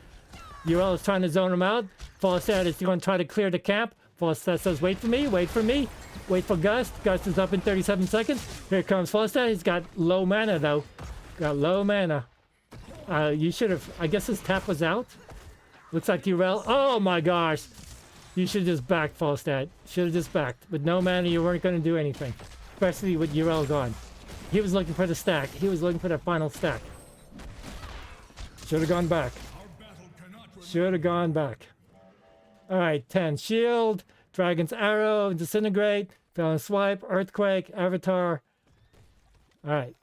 Urel is trying to zone him out. Ballstead is going to try to clear the camp. Ballstead says, wait for me, wait for me. Wait for Gust. Gust is up in 37 seconds. Here comes Ballstead. He's got low mana though. Got low mana. You should have, I guess his tap was out. Looks like Urel. Oh my gosh. You should have just backed, Falstad. Should have just backed. With no mana, you weren't going to do anything. Especially with Urel gone. He was looking for the stack. He was looking for the final stack. Should have gone back. Should have gone back. Alright, 10. Shield, Dragon's Arrow, Disintegrate, Felon Swipe, Earthquake, Avatar. Alright.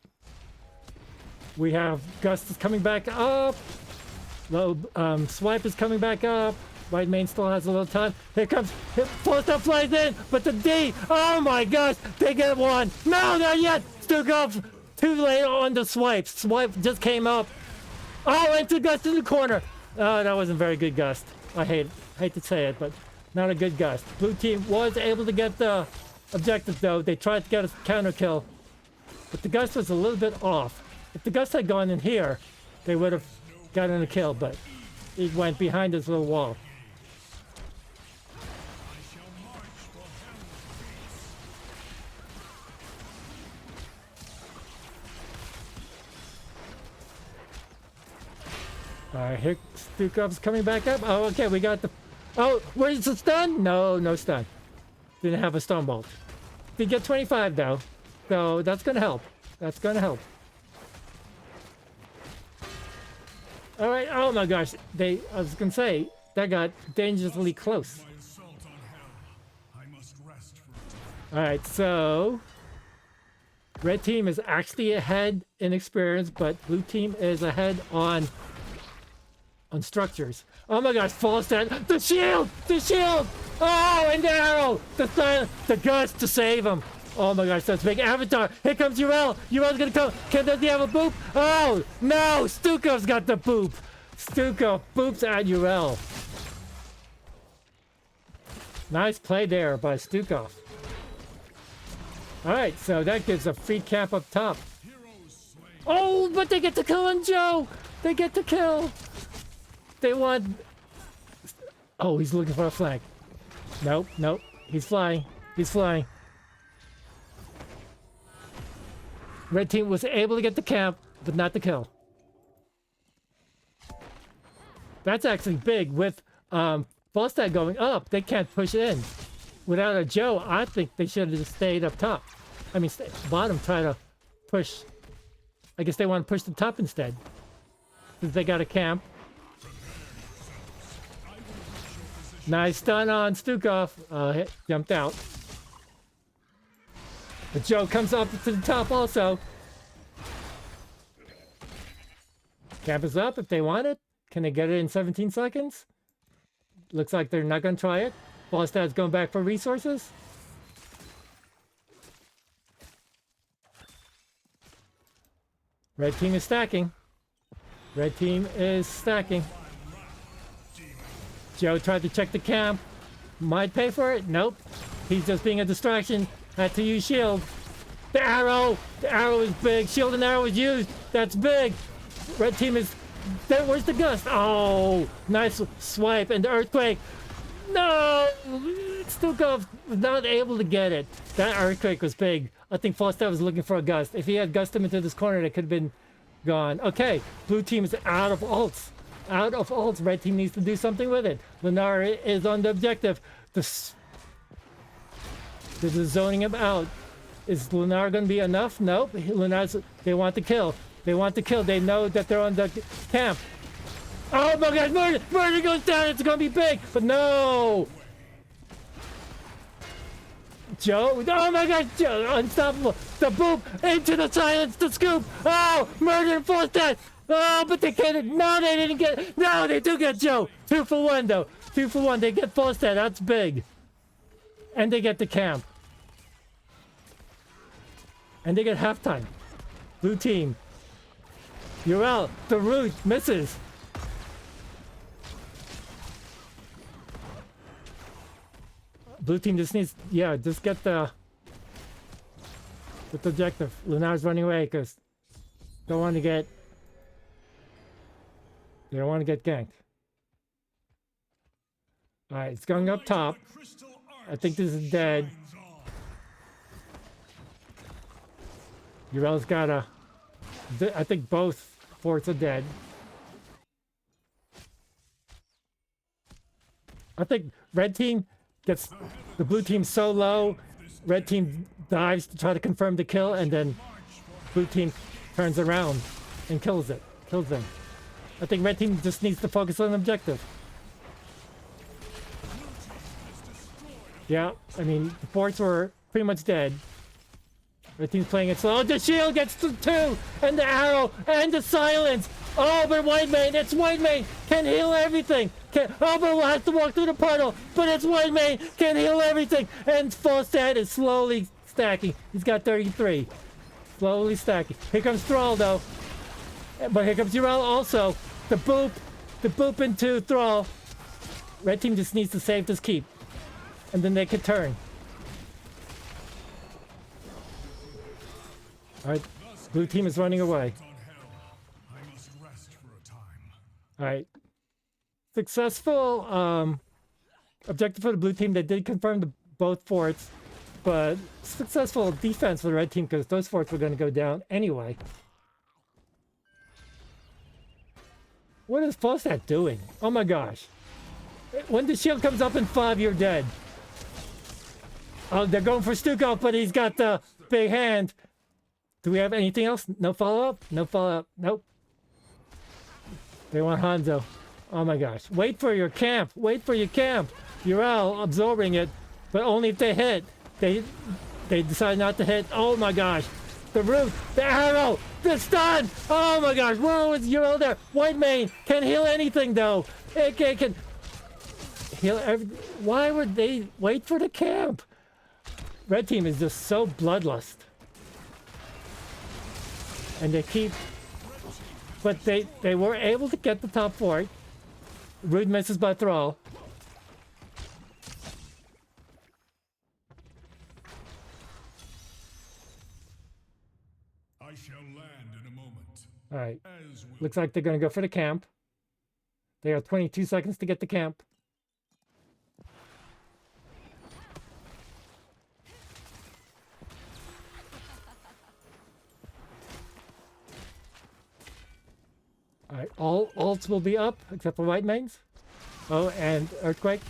We have Gust is coming back up. Low, Swipe is coming back up. White Mane still has a little time. Here comes, Falstaff flies in, but the D, oh my gosh, they get one. No, not yet. Stukov, too late on the swipe. Swipe just came up. Oh, into Gust in the corner. Oh, that wasn't very good, Gust. I hate to say it, but not a good Gust. Blue team was able to get the objective though. They tried to get a counter kill, but the Gust was a little bit off. If the Gust had gone in here, they would have gotten a kill, but it went behind this little wall. Alright, here Stukov's coming back up. Oh, okay, we got the... Oh, where's the stun? No, no stun. Didn't have a stun bolt. Did get 25 though. So that's gonna help. That's gonna help. Alright, oh my gosh. I was gonna say, that got dangerously close. Alright, so... Red team is actually ahead in experience, but blue team is ahead on structures. Oh my gosh, Falstad, the shield! The shield! Oh, and the arrow! The Gust to save him. Oh my gosh, that's big. Avatar, here comes Urel. Urel's gonna come. Does he have a boop? Oh, no, Stukov's got the boop. Stukov boops at Urel. Nice play there by Stukov. Alright, so that gives a free camp up top. Oh, but they get to kill on Joe! They get to kill! They want... Oh, he's looking for a flag. Nope, nope. He's flying. He's flying. Red team was able to get the camp, but not the kill. That's actually big. With Falstad going up, they can't push it in. Without a Joe, I think they should have just stayed up top. I mean, bottom, try to push. I guess they want to push the top instead. Since they got a camp. Nice stun on Stukov. Jumped out. But Joe comes up to the top also. Camp is up if they want it. Can they get it in 17 seconds? Looks like they're not going to try it. Ballstad's going back for resources. Red team is stacking. Red team is stacking. Joe tried to check the camp. Might pay for it. Nope. He's just being a distraction. Had to use shield. The arrow! The arrow is big. Shield and arrow is used. That's big. Red team is... Where's the gust? Oh! Nice swipe. And the earthquake. No! Stukov was not able to get it. That earthquake was big. I think Falstaff was looking for a gust. If he had gusted him into this corner, that could have been gone. Okay. Blue team is out of ults. Out of ults. Red team needs to do something with it. Lunar is on the objective. This is zoning him out. Is Lunar going to be enough? Nope. Lunar's, they want to kill. They want to kill. They know that they're on the camp. Oh my god, murder! Murder goes down, it's going to be big! But no! Joe, oh my god, Joe, unstoppable! The boop into the silence, the scoop! Oh, murder and force that! Oh, but they can't, no, they didn't get, no, they do get Joe! 2 for 1 though, 2 for 1, they get force that, that's big. And they get the camp. And they get halftime. Blue team. You're out. The root misses. Blue team just needs, yeah, just get the objective. Lunar's running away because they don't want to get ganked. All right, it's going up top. I think this is dead. Urel's got a... I think both forts are dead. I think red team gets the blue team so low, red team dives to try to confirm the kill, and then blue team turns around and kills them. I think red team just needs to focus on objective. Yeah, I mean, the forts were pretty much dead. Red team's playing it slow. The shield gets to 2, and the arrow, and the silence. Oh, but White Mane, it's White Mane, can heal everything. Oh, but we'll have to walk through the puddle. But it's White Mane, can heal everything. And Falstad is slowly stacking. He's got 33. Slowly stacking. Here comes Thrall, though. But here comes Urel also. The boop into Thrall. Red team just needs to save this keep. And then they can turn. Alright, blue team is running away. Alright. Successful objective for the blue team. They did confirm both forts, but successful defense for the red team because those forts were going to go down anyway. What is Falstad doing? Oh my gosh. When the shield comes up in 5, you're dead. Oh, they're going for Stukov, but he's got the big hand. Do we have anything else? No follow-up? No follow-up. Nope. They want Hanzo. Oh my gosh. Wait for your camp. Wait for your camp. Urel absorbing it, but only if they hit. They decide not to hit. Oh my gosh. The root, the arrow, the stun. Oh my gosh. Whoa, is Urel there? White Mane can heal anything though. It can heal why would they wait for the camp? Red team is just so bloodlust. And they keep, but they were able to get the top fort. Rude misses by Thrall. I shall land in a moment. All right, looks like they're going to go for the camp. They have 22 seconds to get the camp. Alright, all ults will be up, except for White Manes. Oh, and Earthquake.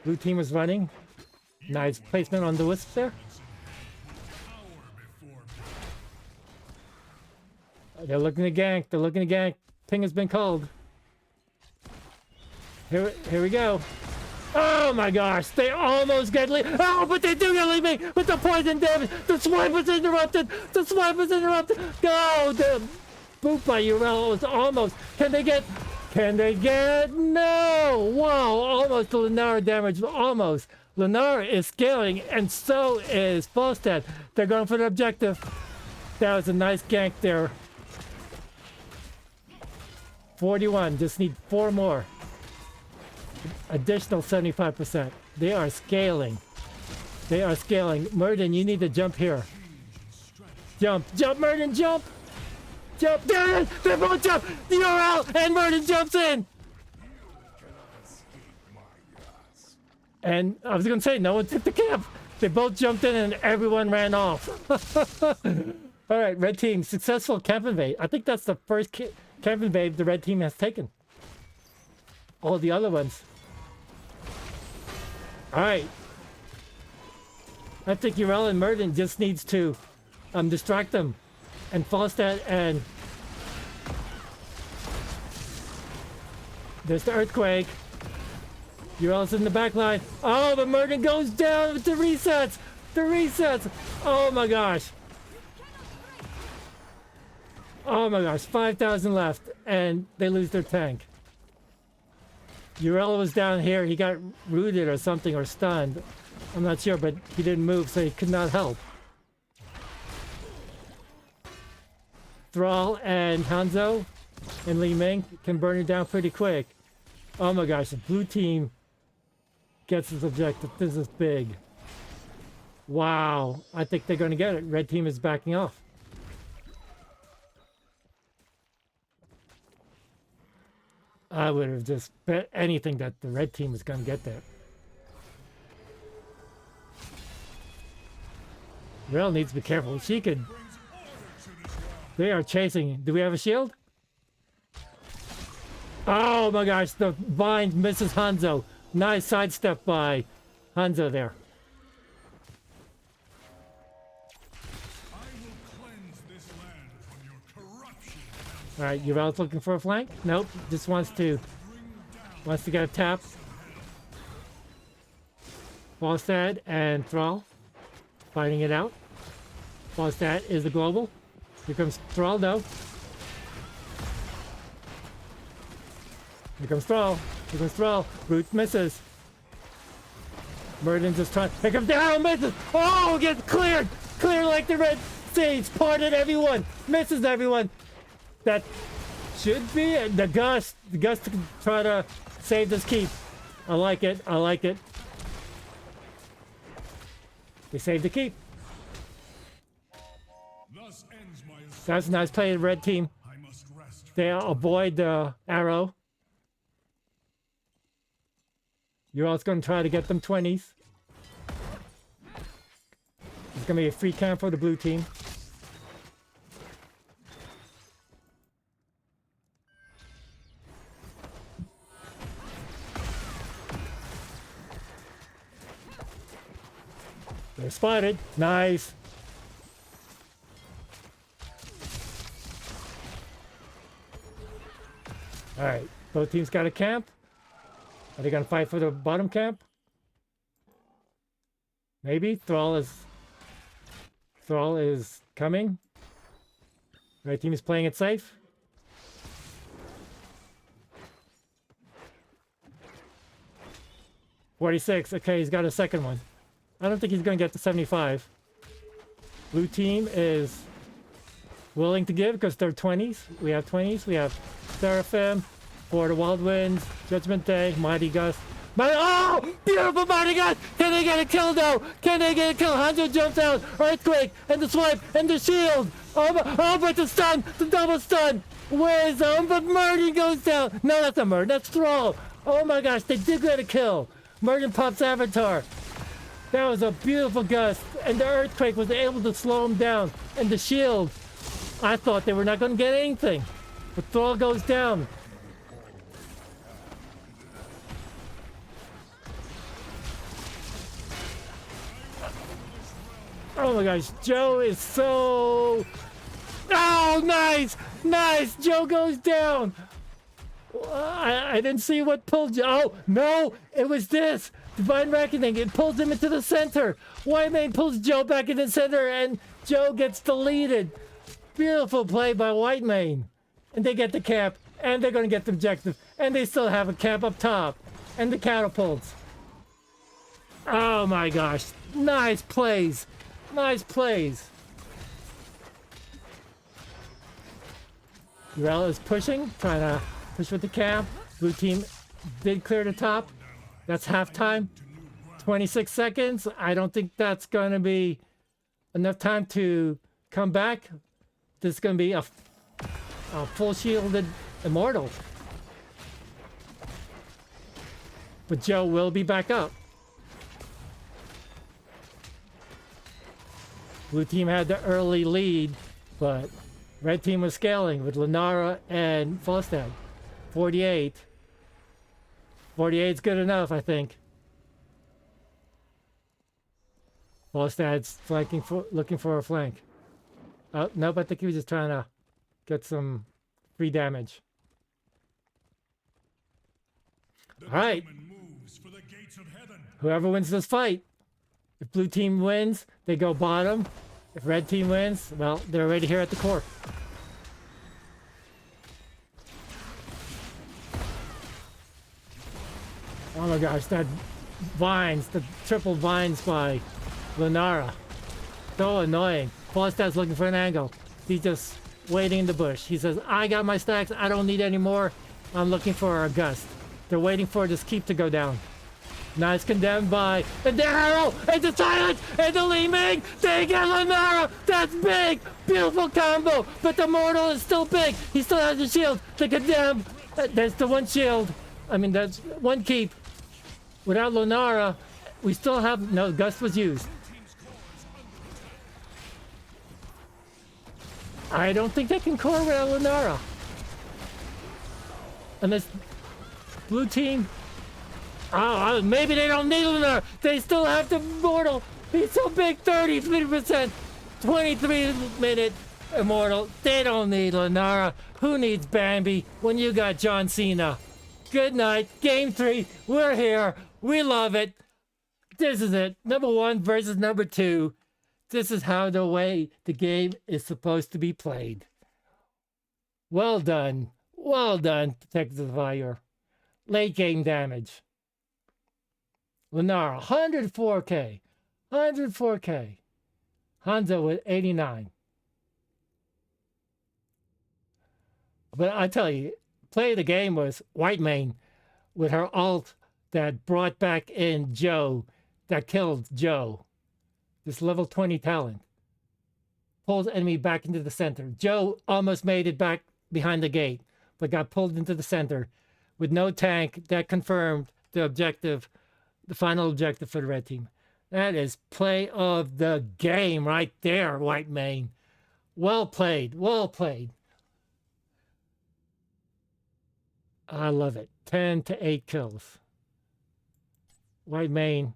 Blue team is running. Nice placement on the Wisp there. They're looking to gank. They're looking to gank. Ping has been called. Here we go. Oh my gosh, they almost get leave. Oh, but they do get leave me with the poison damage. The swipe was interrupted. The swipe was interrupted. Go! The boot by Urel was almost. Can they get? No! Wow, almost the Lenara damage. Almost. Lenara is scaling, and so is Falstad. They're going for the objective. That was a nice gank there. 41. Just need 4 more. Additional 75%. They are scaling. They are scaling. Murden, you need to jump here. Jump, Murden, jump! Jump! There it is! They both jump! You're out! And Murden jumps in! And I was gonna say, no one took the camp. They both jumped in and everyone ran off. All right, red team, successful camp invade. I think that's the first camp invade the red team has taken. All the other ones. All right. I think Urel and Murden just needs to distract them. And Falstad and... There's the earthquake. Urel's in the back line. Oh, but Murden goes down with the resets. The resets. Oh my gosh. Oh my gosh. 5,000 left. And they lose their tank. Urel was down here. He got rooted or something or stunned. I'm not sure, but he didn't move, so he could not help. Thrall and Hanzo and Li Ming can burn it down pretty quick. Oh my gosh, the blue team gets this objective. This is big. Wow, I think they're going to get it. Red team is backing off. I would have just bet anything that the red team was going to get there. Rel needs to be careful. She could... They are chasing. Do we have a shield? Oh my gosh, the bind misses Hanzo. Nice sidestep by Hanzo there. Alright, Urel's looking for a flank? Nope, just wants to get a tap. Falstad and Thrall fighting it out. Falstad is the global. Here comes Thrall though. Here comes Thrall. Here comes Thrall. Root misses. Murden's just trying. Here comes down, misses. Oh, gets cleared. Clear like the red sage. Parted everyone. Misses everyone. That should be it. The gust. The gust to try to save this keep. I like it. I like it. They saved the keep. That's a nice play of the red team. They avoid the arrow. You're also going to try to get them 20s. It's going to be a free camp for the blue team. They're spotted. Nice. All right, both teams got a camp. Are they gonna fight for the bottom camp? Maybe. Thrall is coming. Red team is playing it safe. $46. Okay, he's got a second one. I don't think he's gonna get to 75. Blue team is willing to give because they're 20s. We have 20s. We have Seraphim, For the Wild Winds, Judgment Day, Mighty Gust. Oh! Beautiful Mighty Gust! Can they get a kill though? Can they get a kill? Hanzo jumps out. Earthquake, and the swipe, and the shield. Oh, but the stun! The double stun! Where is but Murden goes down! No, that's not Murden, that's Thrall! Oh my gosh, they did get a kill! Murden pops Avatar. That was a beautiful gust, and the earthquake was able to slow him down. And the shield, I thought they were not going to get anything. But Thrall goes down. Oh my gosh, Joe is so... Oh, nice! Nice! Joe goes down! I didn't see what pulled you. Oh, no, it was this. Divine Reckoning. It pulls him into the center. Whitemane pulls Joe back in the center, and Joe gets deleted. Beautiful play by Whitemane. And they get the cap, and they're going to get the objective. And they still have a cap up top. And the catapults. Oh, my gosh. Nice plays. Nice plays. Urel is pushing, trying to push with the cap. Blue team did clear the top. That's halftime. 26 seconds. I don't think that's going to be enough time to come back. This is going to be a full shielded Immortal. But Joe will be back up. Blue team had the early lead, but red team was scaling with Lunara and Falstad. 48. 48's good enough, I think. Falstad's flanking looking for a flank. Oh, nope, I think he was just trying to get some free damage. All right. Whoever wins this fight. If blue team wins, they go bottom. If red team wins, well, they're already here at the core. Oh my gosh, that vines, the triple vines by Lunara. So annoying. Falstad's looking for an angle. He's just waiting in the bush. He says, I got my stacks, I don't need any more. I'm looking for a gust. They're waiting for this keep to go down. Nice condemned by the arrow and the silence and the Li Ming. They get Lunara. That's big. Beautiful combo. But the mortal is still big. He still has the shield. The condemned. That's the one shield. I mean, that's one keep. Without Lunara, we still have no gust was used. I don't think they can core without Lunara. Unless blue team. Oh, maybe they don't need Lunara. They still have the Immortal. He's so big, 33%. 23-minute Immortal. They don't need Lunara. Who needs Bambi when you got John Cena? Good night. Game 3. We're here. We love it. This is it. Number 1 versus number 2. This is how the way the game is supposed to be played. Well done. Well done, Detective Aiur. Late game damage. Lunara, 104k. 104k. Hanzo with 89. But I tell you, play of the game was Whitemane with her ult that brought back in Joe, that killed Joe. This level 20 talent. Pulls enemy back into the center. Joe almost made it back behind the gate, but got pulled into the center with no tank. That confirmed the objective, the final objective for the red team. That is play of the game right there, Whitemane. Well played. Well played. I love it. 10-8 kills. Whitemane.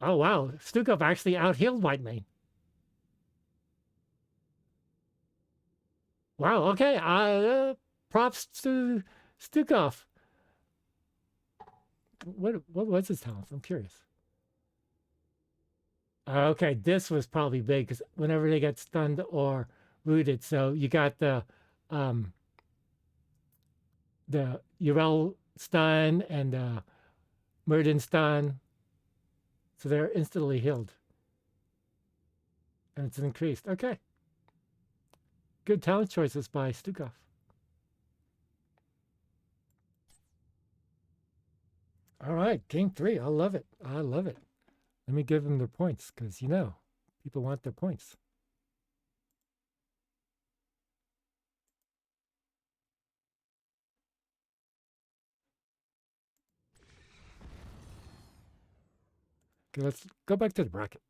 Oh, wow. Stukov actually out-healed Whitemane. Wow, okay. Props to Stukov. What was his talent? I'm curious. Okay, this was probably big because whenever they get stunned or rooted, so you got the Urel stun and the Murden stun, so they're instantly healed, and it's increased. Okay, good talent choices by Stukov. All right, game 3. I love it. I love it. Let me give them their points because, you know, people want their points. Okay, let's go back to the bracket.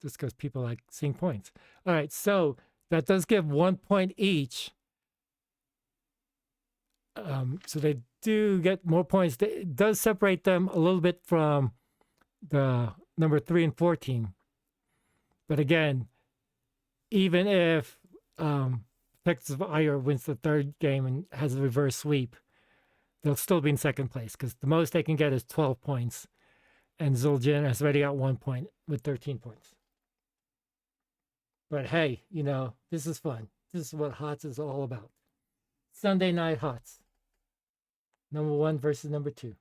Just because people like seeing points. All right, so that does give 1 point each. So they do get more points. It does separate them a little bit from the number 3 and 4 team. But again, even if 3 Texas Aiur wins the third game and has a reverse sweep, they'll still be in second place because the most they can get is 12 points. And Zul'jin has already got 1 point with 13 points. But hey, you know, this is fun. This is what HOTS is all about. Sunday night HOTS. Number 1 versus number 2.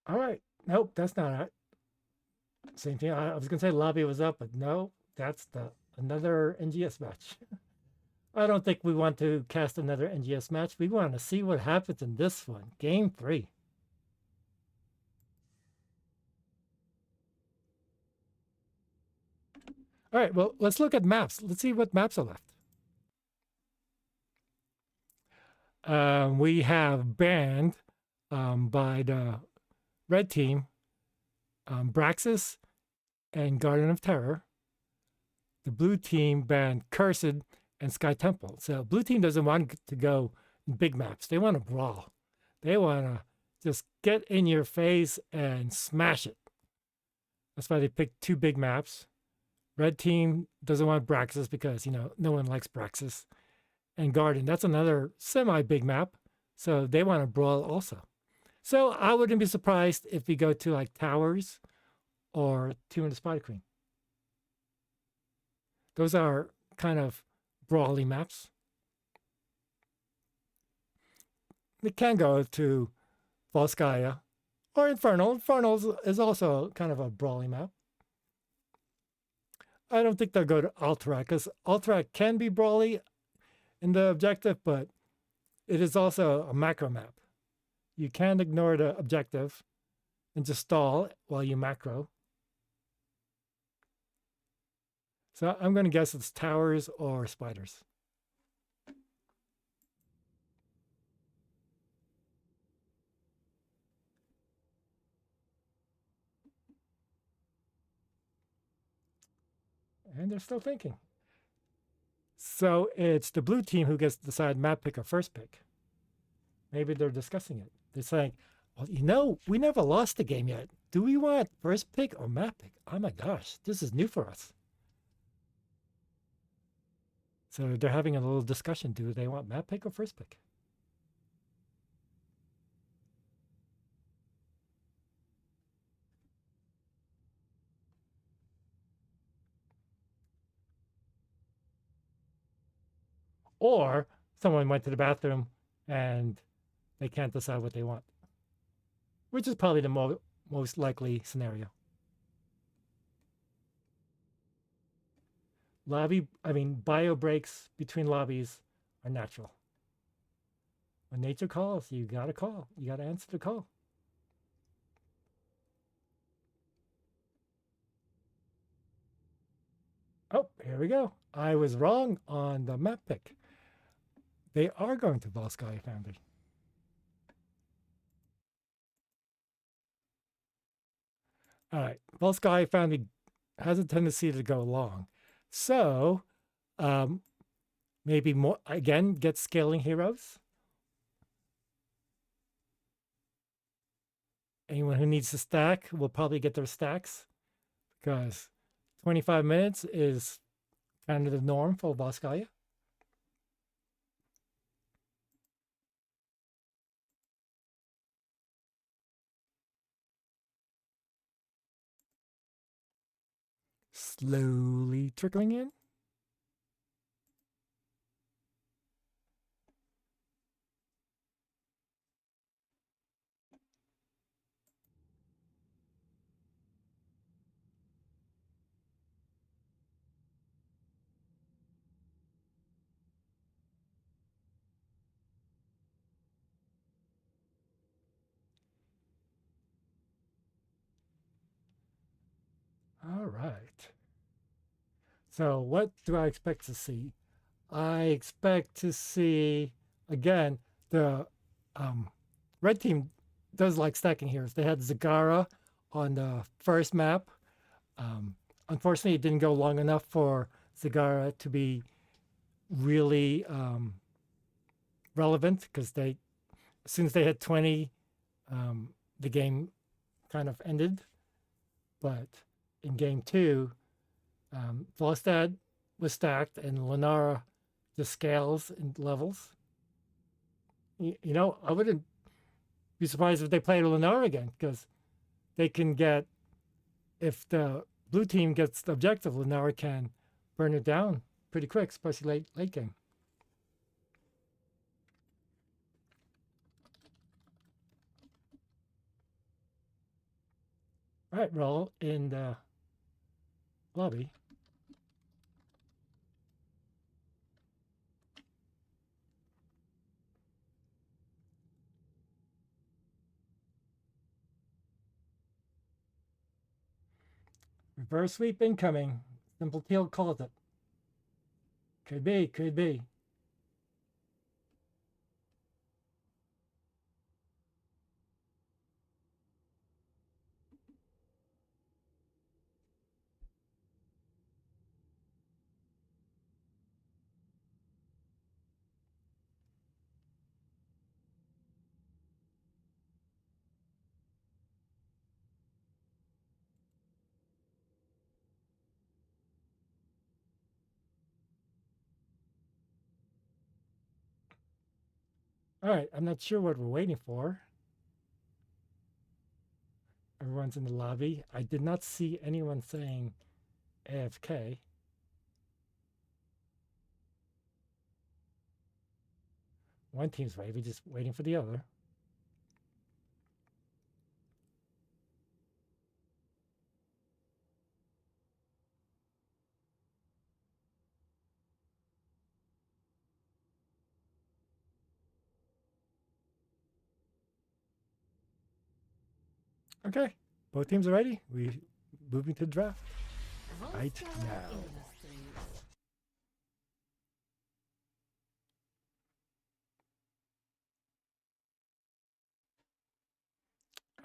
All right. Nope, that's not it. Same thing. I was gonna say lobby was up, but no, that's another NGS match. I don't think we want to cast another NGS match. We want to see what happens in this one. Game 3. All right, well, let's look at maps. Let's see what maps are left. We have banned by the red team Braxis and Garden of Terror. The blue team banned Cursed and Sky Temple. So blue team doesn't want to go in big maps. They want to brawl. They want to just get in your face and smash it. That's why they picked 2 big maps. Red team doesn't want Braxis because, you know, no one likes Braxis. And Garden, that's another semi-big map. So they want to brawl also. So I wouldn't be surprised if we go to like Towers or Tomb of the Spider Queen. Those are kind of brawly maps. We can go to Volskaya or Infernal. Infernal is also kind of a brawly map. I don't think they'll go to Alterac because Alterac can be brawly in the objective, but it is also a macro map. You can't ignore the objective and just stall while you macro. So I'm going to guess it's Towers or Spiders. And they're still thinking. So it's the blue team who gets to decide map pick or first pick. Maybe they're discussing it. They're saying, well, you know, we never lost the game yet. Do we want first pick or map pick? Oh my gosh, this is new for us. So they're having a little discussion. Do they want map pick or first pick? Or someone went to the bathroom and they can't decide what they want, which is probably the most likely scenario. Bio breaks between lobbies are natural. When nature calls, you gotta call. You gotta answer the call. Oh, here we go. I was wrong on the map pick. They are going to Volskaya Foundry. All right, Volskaya Foundry has a tendency to go long. So maybe more, again, get scaling heroes. Anyone who needs to stack will probably get their stacks because 25 minutes is kind of the norm for Volskaya. Slowly trickling in. All right. So what do I expect to see? I expect to see, again, the red team does like stacking heroes. They had Zagara on the first map. unfortunately, it didn't go long enough for Zagara to be really relevant because as soon as they hit 20, the game kind of ended. But in game 2, Volstad was stacked and Lenara just scales in levels. You know, I wouldn't be surprised if they played Lenara again because they can get, if the blue team gets the objective, Lenara can burn it down pretty quick, especially late game. All right, roll in the lobby. Reverse sweep incoming. Simple Teal calls it. Could be, could be. All right, I'm not sure what we're waiting for. Everyone's in the lobby. I did not see anyone saying AFK. One team's maybe just waiting for the other. Okay, both teams are ready. We moving to the draft right now.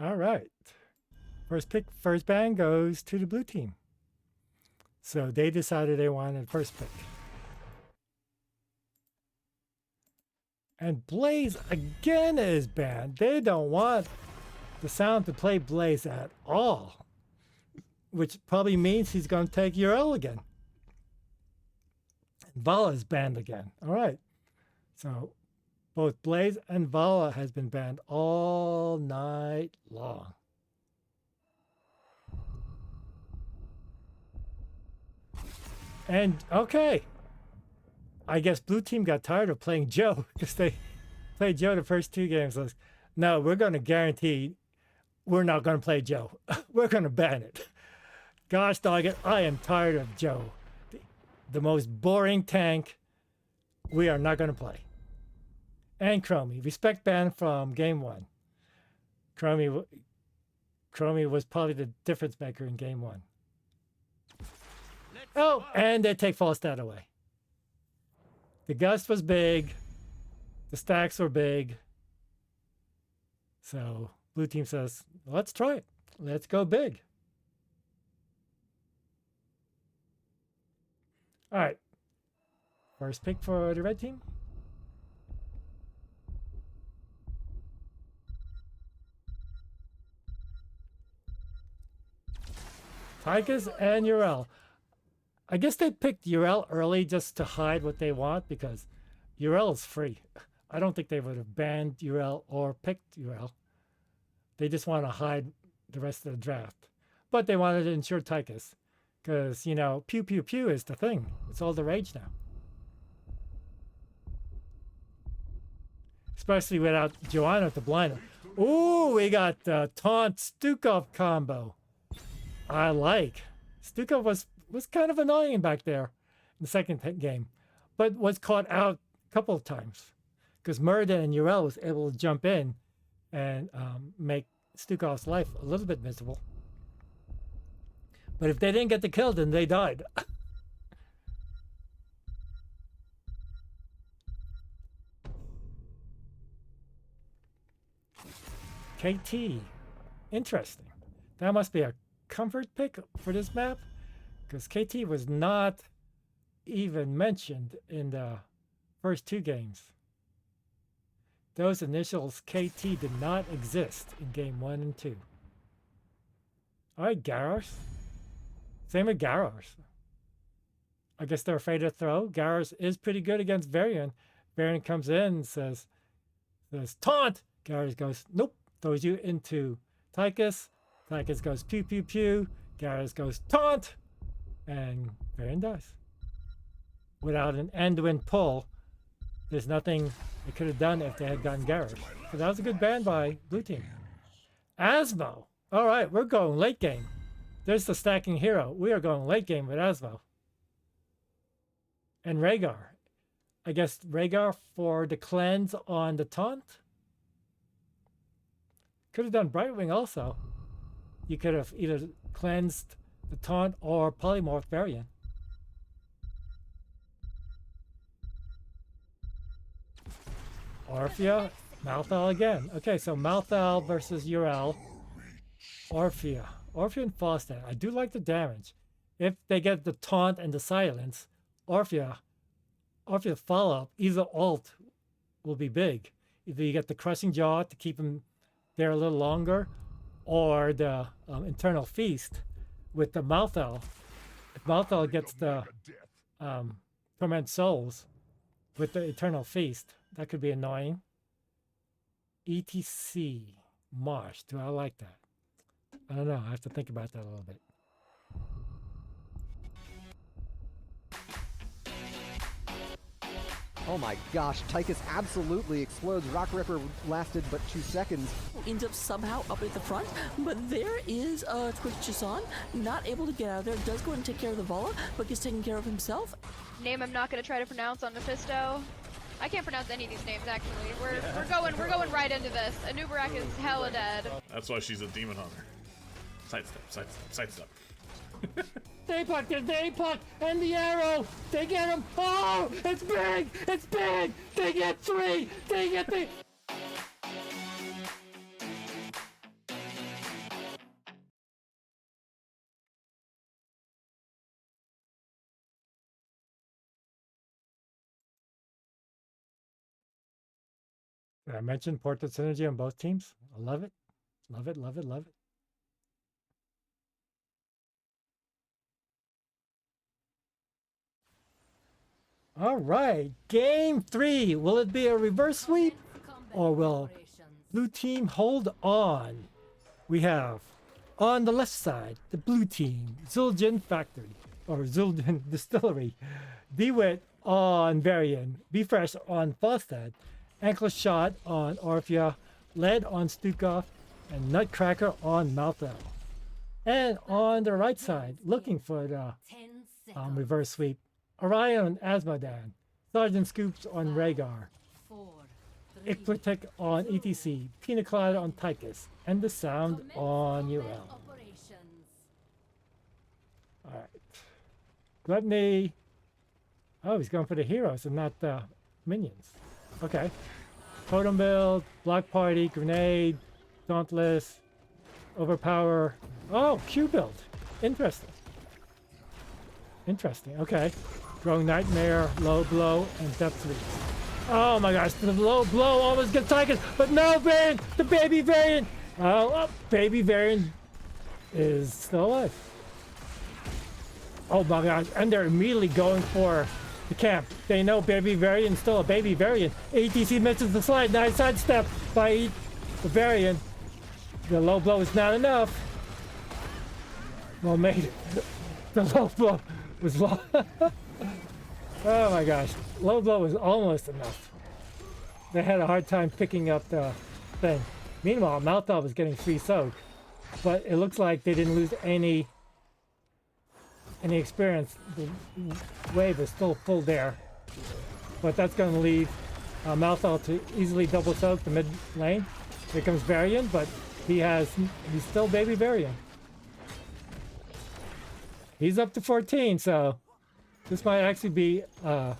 All right. First pick, first ban goes to the blue team. So they decided they wanted first pick. And Blaze again is banned. They don't want the sound to play Blaze at all, which probably means he's going to take URL again. Vala is banned again. All right. So both Blaze and Vala has been banned all night long. And okay, I guess blue team got tired of playing Joe because they played Joe the first 2 games. Like, no, we're going to guarantee we're not going to play Joe. We're going to ban it. Gosh dog it, I am tired of Joe. The most boring tank. We are not going to play. And Chromie. Respect ban from game 1. Chromie was probably the difference maker in game 1. Oh, and they take Falstad away. The gust was big. The stacks were big. So blue team says, let's try it. Let's go big. All right. First pick for the red team. Tychus and Urel. I guess they picked Urel early just to hide what they want because Urel is free. I don't think they would have banned Urel or picked Urel. They just want to hide the rest of the draft. But they wanted to ensure Tychus because, you know, pew pew pew is the thing. It's all the rage now. Especially without Joanna to blind him. Ooh, we got the taunt Stukov combo. I like. Stukov was kind of annoying back there in the second game, but was caught out a couple of times because Murden and Urel was able to jump in and make Stukov's life a little bit miserable. But if they didn't get the kill, then they died. KT. Interesting. That must be a comfort pick for this map Because KT was not even mentioned in the first 2 games. Those initials KT did not exist in game 1 and 2. Alright, Garros. Same with Garros. I guess they're afraid to throw. Garros is pretty good against Varian. Varian comes in and says taunt. Garros goes, nope. Throws you into Tychus. Tychus goes pew pew pew. Garros goes taunt. And Varian dies. Without an end-to-end pull, there's nothing they could have done if they had gotten Garros. So that was a good ban by blue team. Asmo. All right, we're going late game. There's the stacking hero. We are going late game with Asmo. And Rhaegar. I guess Rhaegar for the cleanse on the taunt. Could have done Brightwing also. You could have either cleansed the taunt or polymorph Varian. Orphea, Malthal again. Okay, so Malthal versus Uriel. Orphea. Orphea and Falstad. I do like the damage. If they get the taunt and the silence, Orphea follow-up, either ult will be big. Either you get the crushing jaw to keep him there a little longer, or the internal feast with the Malthal. If Malthal gets the torment souls with the eternal feast, that could be annoying. ETC Marsh. Do I like that? I don't know. I have to think about that a little bit. Oh my gosh, Tychus absolutely explodes. Rock Ripper lasted but 2 seconds. Ends up somehow up at the front, but there is a Twitch Jason, not able to get out of there, does go and take care of the Vala, but gets taken care of himself. Name I'm not gonna try to pronounce on Mephisto. I can't pronounce any of these names actually. We're going right into this. Anubarak is hella dead. That's why she's a demon hunter. Sidestep, sidestep, sidestep. They puck, and the arrow. They get him. Oh, it's big. It's big. They get 3. They get the. Did I mention portrait synergy on both teams? I love it. Love it, love it, love it. All right, game 3. Will it be a reverse sweep or will blue team hold on? We have on the left side, the blue team, Zul'jin Factory or Zul'jin Distillery, DeWitt on Varian, Be Fresh on Falstad, Ankle Shot on Orphea, Lead on Stukov, and Nutcracker on Malthal. And on the right side, looking for the reverse sweep, Orion on Asmodan, Sergeant Scoops on Rhaegar, Ikplitik on ETC, Pina Colada on Tychus, and the Sound on Uriel. Alright. Gluttony. Oh, he's going for the heroes and not the minions. Okay. Totem build, Block Party, Grenade, Dauntless, Overpower. Oh, Q build. Interesting. Interesting. Okay. Growing Nightmare, Low Blow, and Depth Reach. Oh my gosh, the Low Blow almost gets Tychus, but no, Varian! The baby Varian! Oh, baby Varian is still alive. Oh my gosh, and they're immediately going for the camp. They know baby Varian's still a baby Varian. ATC misses the slide, nice sidestep by the Varian. The Low Blow is not enough. Well made. The Low Blow was low. Oh my gosh, Low Blow was almost enough. They had a hard time picking up the thing. Meanwhile, Malthal was getting free soak, but it looks like they didn't lose any experience. The wave is still full there, but that's going to leave Malthal to easily double soak the mid lane. Here comes Varian, but he's still baby Varian. He's up to 14, so this might actually be a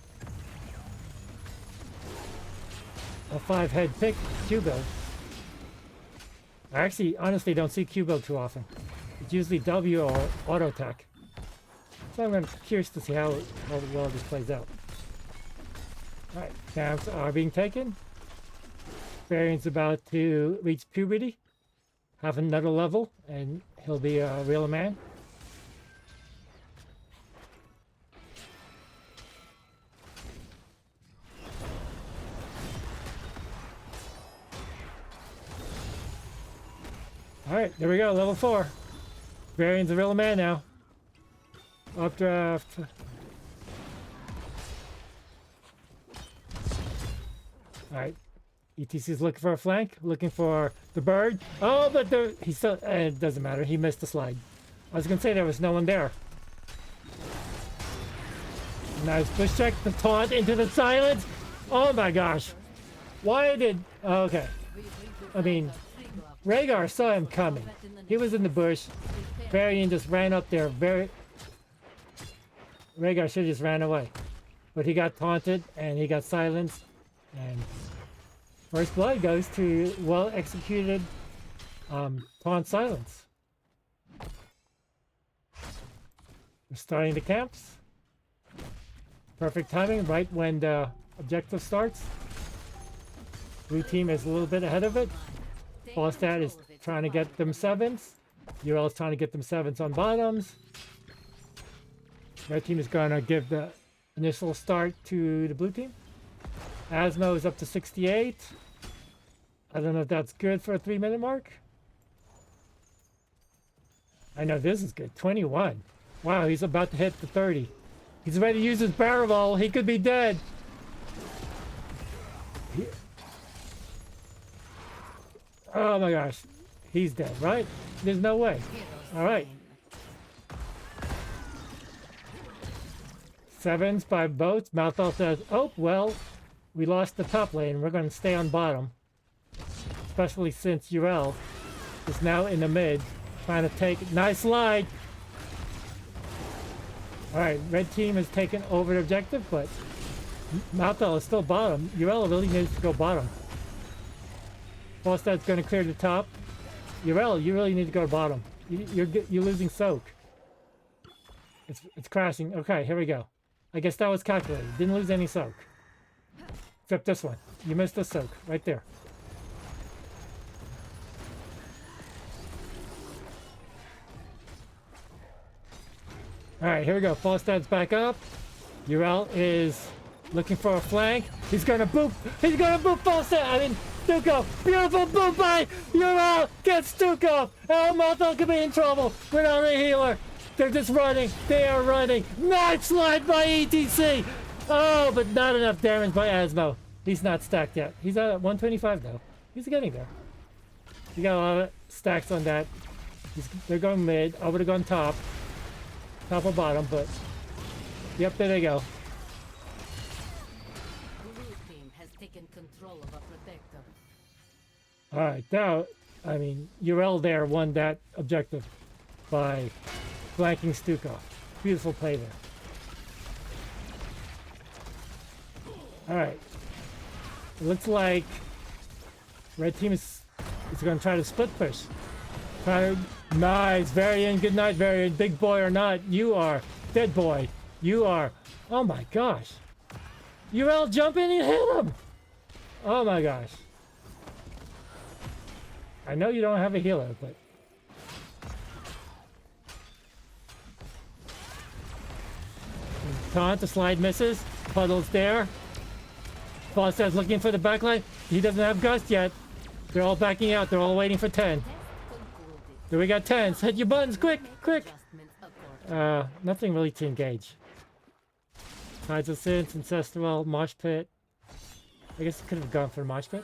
5-head pick Q build. I actually honestly don't see Q build too often. It's usually W or auto tech. So I'm curious to see how well this plays out. Alright, camps are being taken. Variant's about to reach puberty. Have another level, and he'll be a real man. Alright, there we go, level 4. Varian's a real man now. Updraft. Alright. ETC's looking for a flank, looking for the bird. Oh, but he's still, it doesn't matter, he missed the slide. I was gonna say there was no one there. Nice push check, the taunt into the silence. Oh my gosh. Why did, okay. I mean, Rhaegar saw him coming. He was in the bush. Varian just ran up there. Rhaegar should have just ran away. But he got taunted and he got silenced. And first blood goes to well-executed taunt silence. We're starting the camps. Perfect timing, right when the objective starts. Blue team is a little bit ahead of it. Falstad is trying to get them 7s. UL is trying to get them 7s on bottoms. Red team is going to give the initial start to the blue team. Asmo is up to 68. I don't know if that's good for a 3-minute mark. I know this is good. 21. Wow, he's about to hit the 30. He's ready to use his barrel roll. He could be dead. Oh my gosh. He's dead, right? There's no way. Alright. 7s by boats. Malthal says, oh, well, we lost the top lane. We're going to stay on bottom. Especially since UL is now in the mid. Trying to take... Nice slide! Alright, red team has taken over the objective, but Malthal is still bottom. UL really needs to go bottom. Falstad's going to clear the top. UL, you really need to go to bottom. You're losing soak. It's crashing. Okay, here we go. I guess that was calculated. Didn't lose any soak. Except this one. You missed the soak. Right there. Alright, here we go. Falstad's back up. UL is looking for a flank. He's gonna boop. He's gonna boop Falstad. I mean, Stukov. Beautiful boop by UL. Gets Stukov. Oh, Malthal could be in trouble without a healer. They're just running. They are running. Nice slide by ETC. Oh, but not enough damage by Asmo. He's not stacked yet. He's at 125 though. He's getting there. He got a lot of stacks on that. They're going mid. I would have gone top. Top or bottom, but yep, there they go. Alright, now, I mean, UL there won that objective by flanking Stukov. Beautiful play there. Alright. It looks like red team is going to try to split push. Nice, Varian, good night, Varian. Big boy or not, you are. Dead boy, you are. Oh my gosh. UL jump in and hit him. Oh my gosh. I know you don't have a healer, but... Taunt, the slide misses. Puddle's there. Falstad's looking for the backline. He doesn't have Gust yet. They're all backing out. They're all waiting for 10. There we got 10s. Hit your buttons, quick, quick. Nothing really to engage. Tides of Sins, Ancestral, Mosh Pit. I guess I could have gone for the Mosh Pit.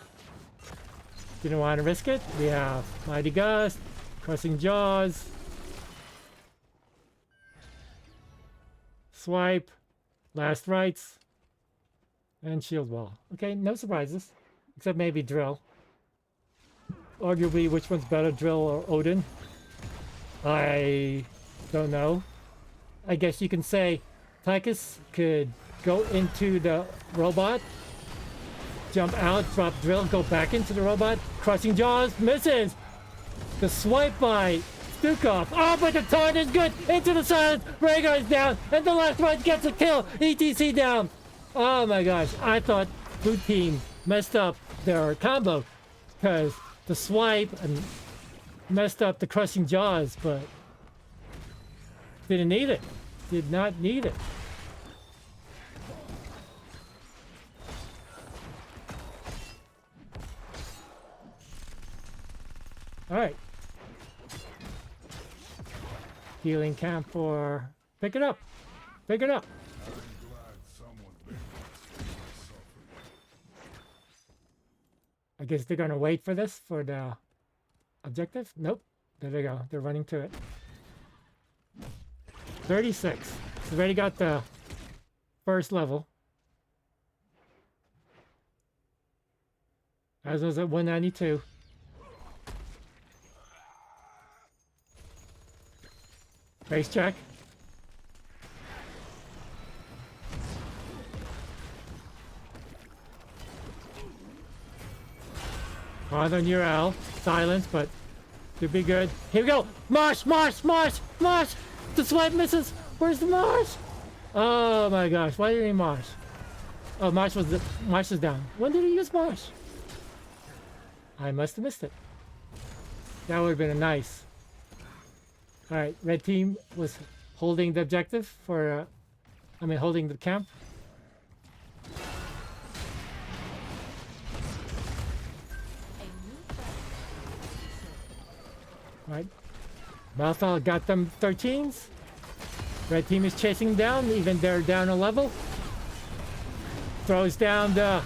Didn't want to risk it. We have Mighty Gust, Crushing Jaws, Swipe, Last Rites, and Shield Wall. Okay, no surprises. Except maybe Drill. Arguably, which one's better, Drill or Odin? I don't know. I guess you can say Tychus could go into the robot, jump out, drop Drill, go back into the robot. Crushing Jaws misses! The swipe by Stukov. Oh, but the taunt is good. Into the silence. Rhaegar is down. And the last one gets a kill. ETC down. Oh my gosh. I thought blue team messed up their combo because the swipe and messed up the crushing jaws, but didn't need it. Did not need it. All right. Healing camp for... Pick it up. Pick it up. I guess they're going to wait for this, for the objective? Nope. There they go. They're running to it. 36. So already got the first level. As was at 192. Base check. Hard on your L. Silence, but should be good. Here we go. Marsh, marsh, marsh, marsh. The swipe misses. Where's the marsh? Oh my gosh. Why did he marsh? Oh, marsh is down. When did he use marsh? I must have missed it. That would have been a nice. All right, red team was holding the objective for, holding the camp. All right, Malthal got them 13s. Red team is chasing down, even they're down a level. Throws down the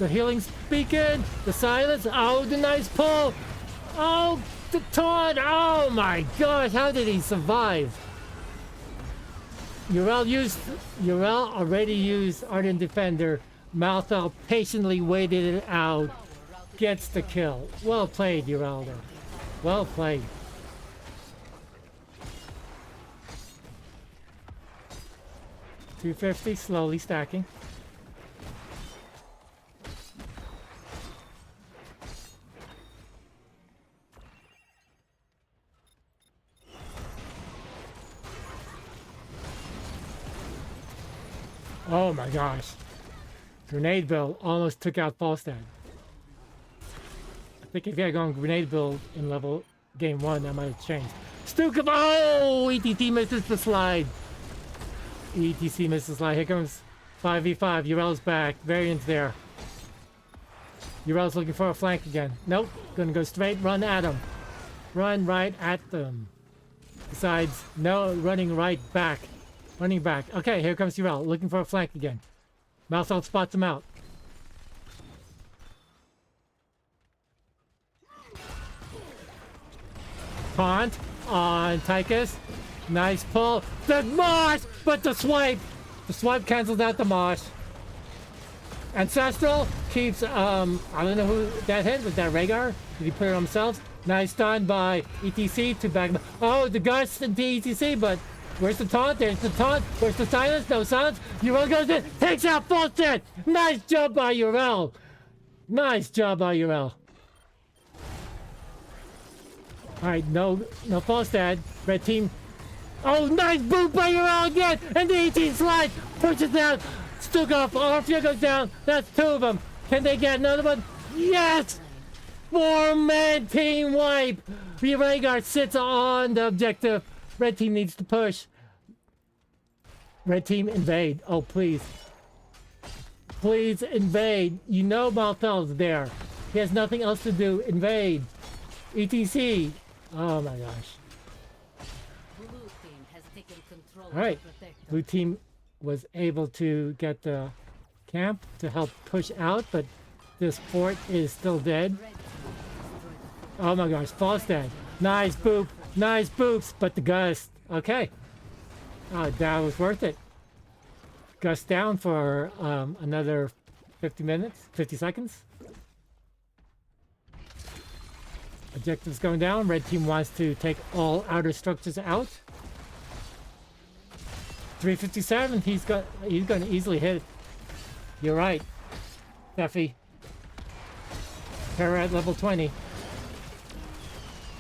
healing beacon, the silence. Oh, the nice pull. Oh, the taunt! Oh my gosh, how did he survive? Urel already used Ardent Defender. Malthal patiently waited it out. Gets the kill. Well played, Urel. Well played. $250, slowly stacking. Oh my gosh. Grenade build almost took out Falstad. I think if he had gone grenade build in level game 1, that might have changed. Stukov! Oh! ETC misses the slide. ETC misses the slide. Here comes 5v5. Urel's back. Variant's there. Urel's looking for a flank again. Nope. Gonna go straight. Run at him. Run right at them. Besides, no, running right back. Running back. Okay, here comes Urel, looking for a flank again. Malthal spots him out. Taunt on Tychus. Nice pull. The Marsh! But the swipe! The swipe cancels out the Marsh. Ancestral keeps, I don't know who that hit. Was that Rhaegar? Did he put it on himself? Nice stun by ETC to back. Oh, the gust into ETC, but where's the taunt? There's the taunt. Where's the silence? No silence. Urel goes in. Takes out Falstad. Nice job by Urel. Nice job by Urel. Alright, no Falstad. Red team. Oh, nice boot by Urel again. And the 18 slides. Pushes out. Stukov. Orfeo goes down. That's 2 of them. Can they get another one? Yes! 4-man team wipe. Rhaegar sits on the objective. Red team needs to push. Red team invade. Oh, please. Please invade. You know Malthal's there. He has nothing else to do. Invade. ETC. Oh my gosh. Alright. Blue team was able to get the camp to help push out, but this fort is still dead. Oh my gosh. Falstad. Nice boop. Nice boops, but the gust. Okay. That was worth it. Gust down for another 50 seconds. Objectives going down. Red team wants to take all outer structures out. 357. He's going to easily hit it. You're right, Steffi. Terra at level 20.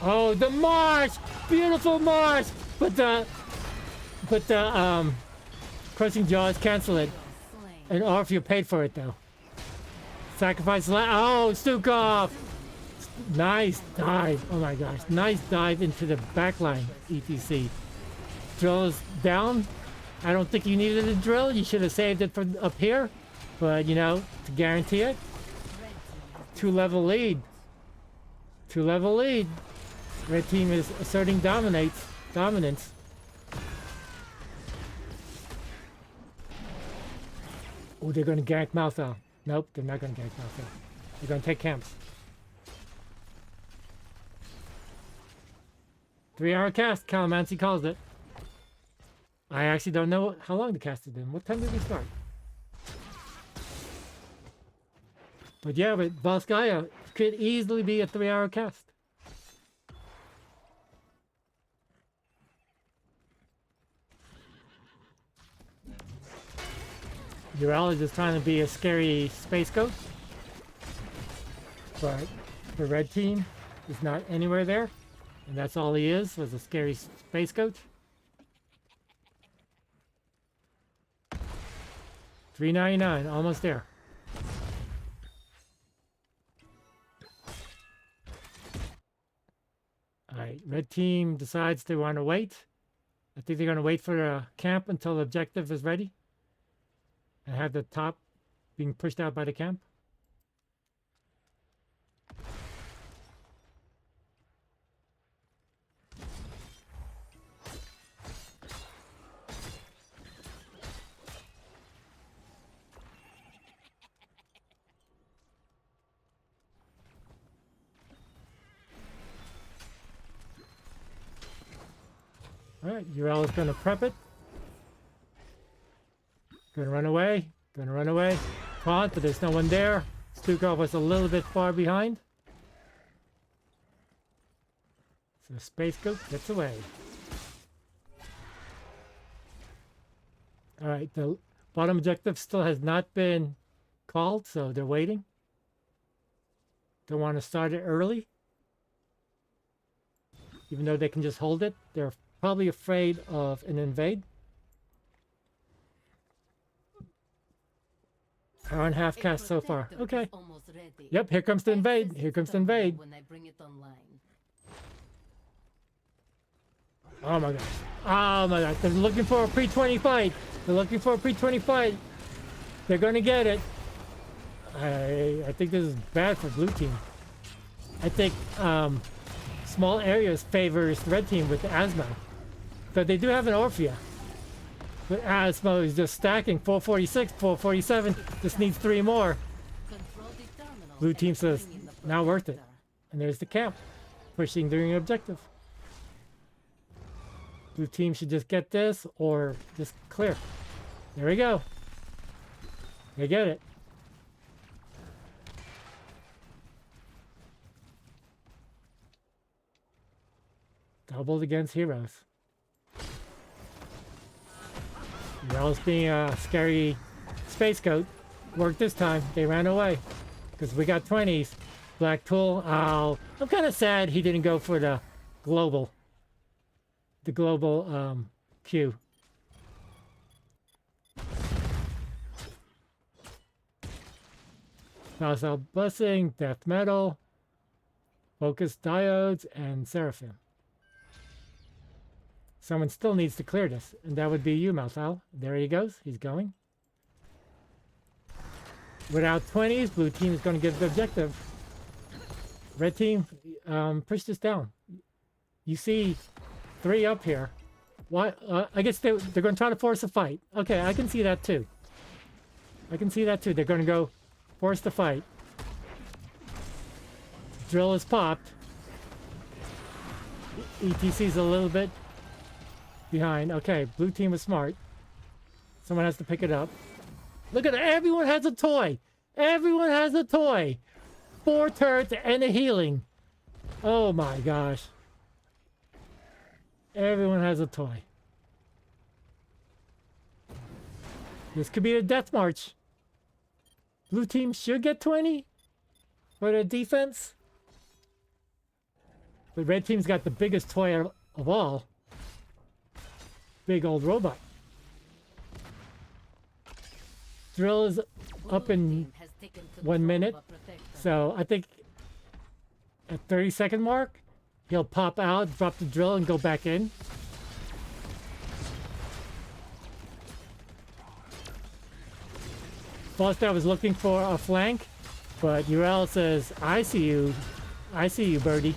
Oh, the Marsh! Beautiful march! But the crushing jaws cancel it. And Orpheus paid for it though. Sacrifice oh, Stukov! Nice dive. Oh my gosh. Nice dive into the back line, ETC. Drill is down. I don't think you needed a drill. You should have saved it for up here. But, you know, to guarantee it. 2-level lead. 2-level lead. Red team is asserting dominance. Oh, they're going to gank Malthal. Nope, they're not going to gank Malthal. They're going to take camps. 3-hour cast, Calamancy calls it. I actually don't know how long the cast has been. What time did we start? But yeah, but Volskaya could easily be a 3-hour cast. Urel is just trying to be a scary space ghost. But the red team is not anywhere there. And that's all he is, was a scary space coach. 399, almost there. Alright, red team decides they want to wait. I think they're going to wait for the camp until the objective is ready. And have the top being pushed out by the camp. Alright, Urel is going to prep it. Gonna run away. Gonna run away. Taunt, but there's no one there. Stukov was a little bit far behind. So Space Goat gets away. Alright, the bottom objective still has not been called, so they're waiting. Don't want to start it early. Even though they can just hold it, they're probably afraid of an invade. Hour and a half cast so far. Okay. Yep, here comes the invade. Here comes the invade. Oh my gosh. Oh my gosh. They're looking for a pre-20 fight. They're looking for a pre-20 fight. They're going to get it. I think this is bad for blue team. I think small areas favors the red team with the Asmo. But they do have an Orphea. But Asmo is just stacking 446, 447. Just needs 3 more. Blue team says, not worth it. And there's the camp. Pushing during objective. Blue team should just get this or just clear. There we go. They get it. Doubled against heroes. Urel's being a scary space goat. Worked this time. They ran away. Because we got 20s. Blackpool. Oh, I'm kind of sad he didn't go for the global. The global Q. Cell busing, death metal, focus diodes, and seraphim. Someone still needs to clear this, and that would be you, Malthal. There he goes. He's going. Without 20s, blue team is going to get the objective. Red team, push this down. You see 3 up here. Why? I guess they're going to try to force a fight. Okay, I can see that too. I can see that too. They're going to go force the fight. Drill is popped. ETC's a little bit behind. Okay, blue team is smart. Someone has to pick it up. Look at it. Everyone has a toy. Everyone has a toy. 4 turrets and a healing. Oh my gosh. Everyone has a toy. This could be a death march. Blue team should get 20 for their defense. But red team's got the biggest toy of all. Big old robot. Drill is up in 1 minute. So I think at 30-second mark, he'll pop out, drop the drill, and go back in. Falstaff was looking for a flank, but Uriel says, I see you, birdie.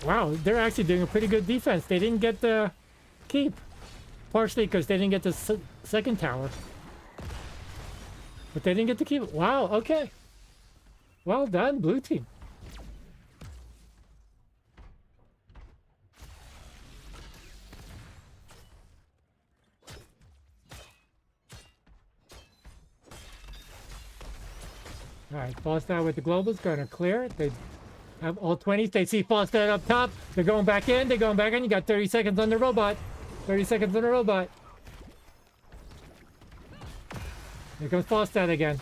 Wow, they're actually doing a pretty good defense. They didn't get the keep, partially because they didn't get the second tower. But they didn't get to keep it. Wow, okay. Well done, blue team. Alright, Falstaff with the globals, going to clear it. They have all 20s. They see Falstaff up top. They're going back in. They're going back in. You got 30 seconds on the robot. 30 seconds on the robot. Here comes Falstaff again.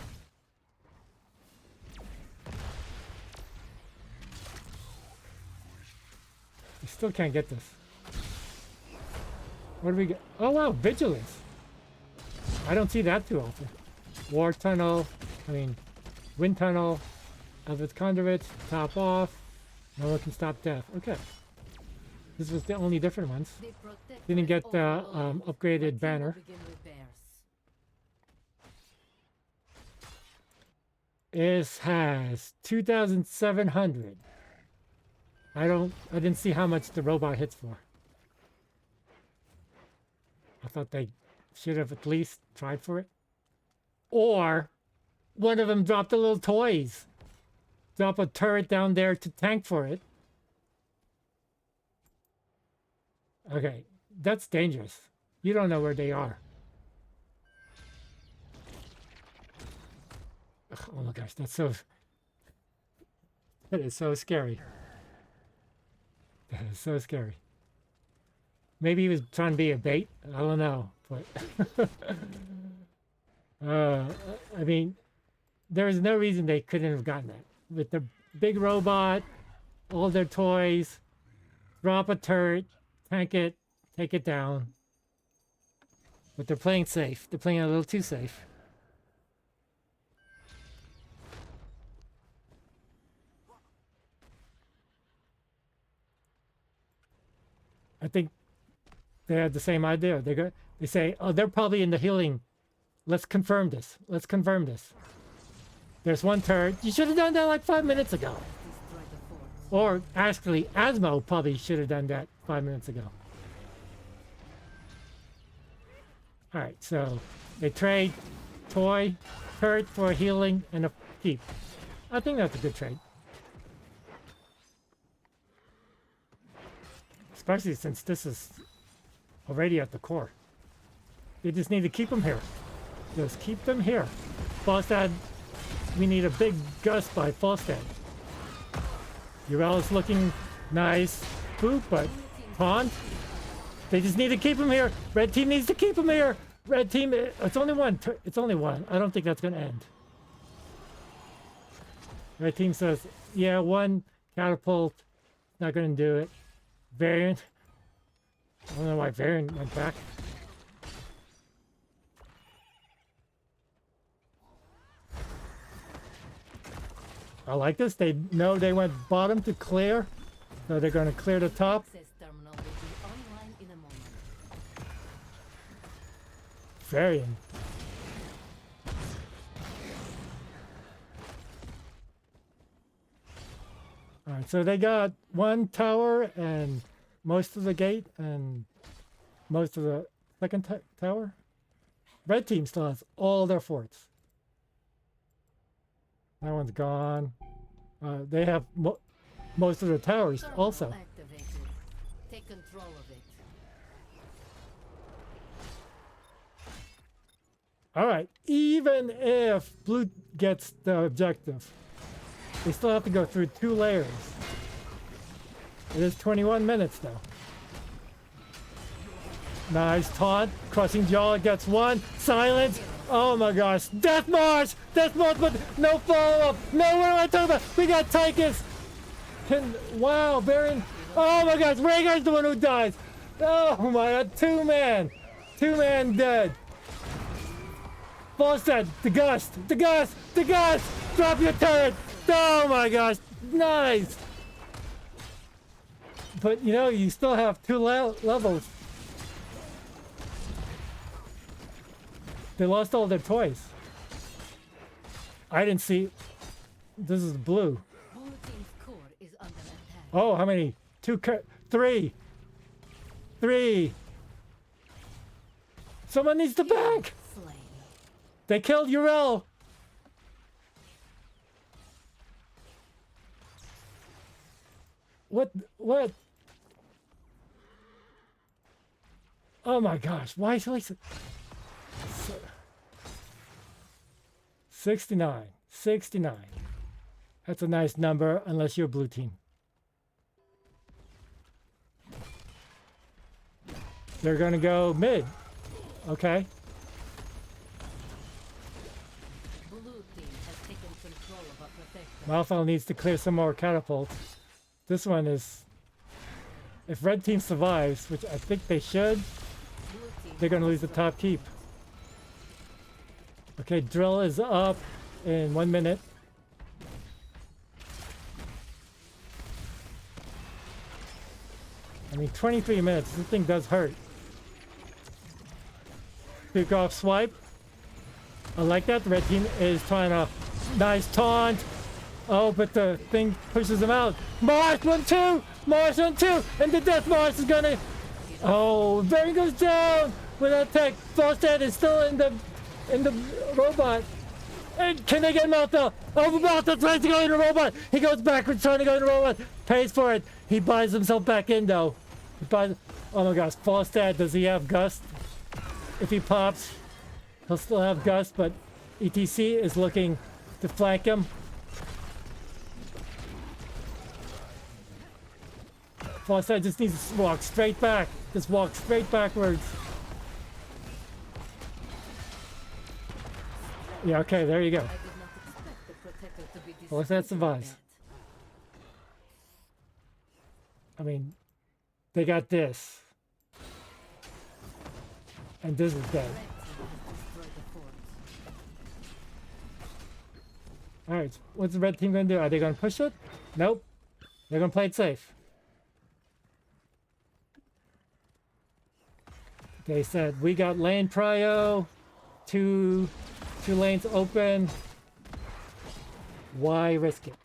We still can't get this. What do we get? Oh wow, Vigilance. I don't see that too often. War Tunnel. Wind Tunnel. Elvis Conduits. Top off. No one can stop death. Okay. This was the only different ones. Didn't get the upgraded banner. It has 2,700. I didn't see how much the robot hits for. I thought they should have at least tried for it. Or one of them dropped the little toys. Drop a turret down there to tank for it. Okay, that's dangerous. You don't know where they are. Ugh, oh my gosh, that is so scary. That is so scary. Maybe he was trying to be a bait. I don't know, but I mean, there is no reason they couldn't have gotten that. With the big robot, all their toys, drop a turret, tank it, take it down. But they're playing safe. They're playing a little too safe. I think they had the same idea. They say, oh, they're probably in the healing. Let's confirm this. Let's confirm this. There's one turret. You should have done that like 5 minutes ago. Or actually, Asmo probably should have done that 5 minutes ago. Alright, so they trade toy, turret for healing, and a keep. I think that's a good trade. Especially since this is already at the core. They just need to keep them here. Just keep them here. Falstaff, we need a big gust by Falstaff. Uriel is looking nice. Boop, but Pond. They just need to keep him here. Red team needs to keep him here. Red team, it's only one. It's only one. I don't think that's going to end. Red team says, yeah, one catapult. Not going to do it. Variant. I don't know why Variant went back. I like this. They know they went bottom to clear. So they're going to clear the top. Variant. Alright, so they got one tower and most of the gate and most of the second tower. Red team still has all their forts. That one's gone. They have most of the towers also. Take control of it. Alright, even if blue gets the objective, they still have to go through 2 layers. It is 21 minutes though. Nice taunt. Crushing Jaw gets one. Silence. Oh my gosh. Death March! Death March, but no follow-up! No, what am I talking about? We got Tychus! Wow, Baron. Oh my gosh, Rhaegar's the one who dies! Oh my god, two-man! Two-man dead! Falstad, the gust! The gust! The gust! Drop your turret! Oh my gosh, nice! But you know, you still have two levels. They lost all their toys. I didn't see. This is blue. Oh, how many? Three. Someone needs to back. They killed Yrel. What? Oh my gosh, why is he 69. That's a nice number, unless you're blue team. They're gonna go mid. Okay. Malphal needs to clear some more catapults. This one is... If red team survives, which I think they should, they're gonna lose the top keep. Okay, drill is up in 1 minute. I mean, 23 minutes. This thing does hurt. Pick off swipe. I like that. The red team is trying to nice taunt. Oh, but the thing pushes him out. Mars 1-2! Mars 1-2! And the death Mars is gonna... Oh, Baron goes down! Without tech. Falstad is still in the robot. And can they get Malthal? Oh, Malthal tries to go in the robot. He goes backwards trying to go in the robot. Pays for it. He buys himself back in though. He buys... Oh my gosh, Falstad, does he have Gust? If he pops, he'll still have Gust, but ETC is looking to flank him. Falstad just needs to walk straight back. Just walk straight backwards. Yeah, okay, there you go. Falstad survives. I mean, they got this. And this is dead. Alright, what's the red team gonna do? Are they gonna push it? Nope. They're gonna play it safe. They said, we got lane prio, two lanes open. Why risk it?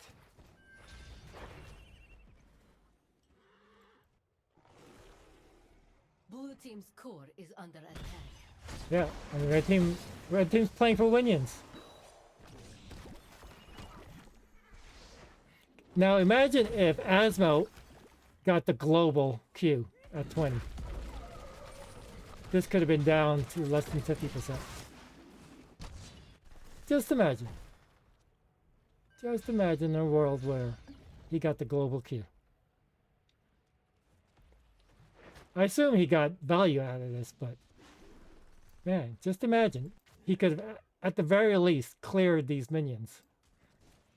Blue team's core is under attack. Yeah, and red team's playing for Winions. Now imagine if Asmo got the global Q at 20. This could have been down to less than 50%. Just imagine. Just imagine a world where he got the global Q. I assume he got value out of this, but man, just imagine. He could have, at the very least, cleared these minions.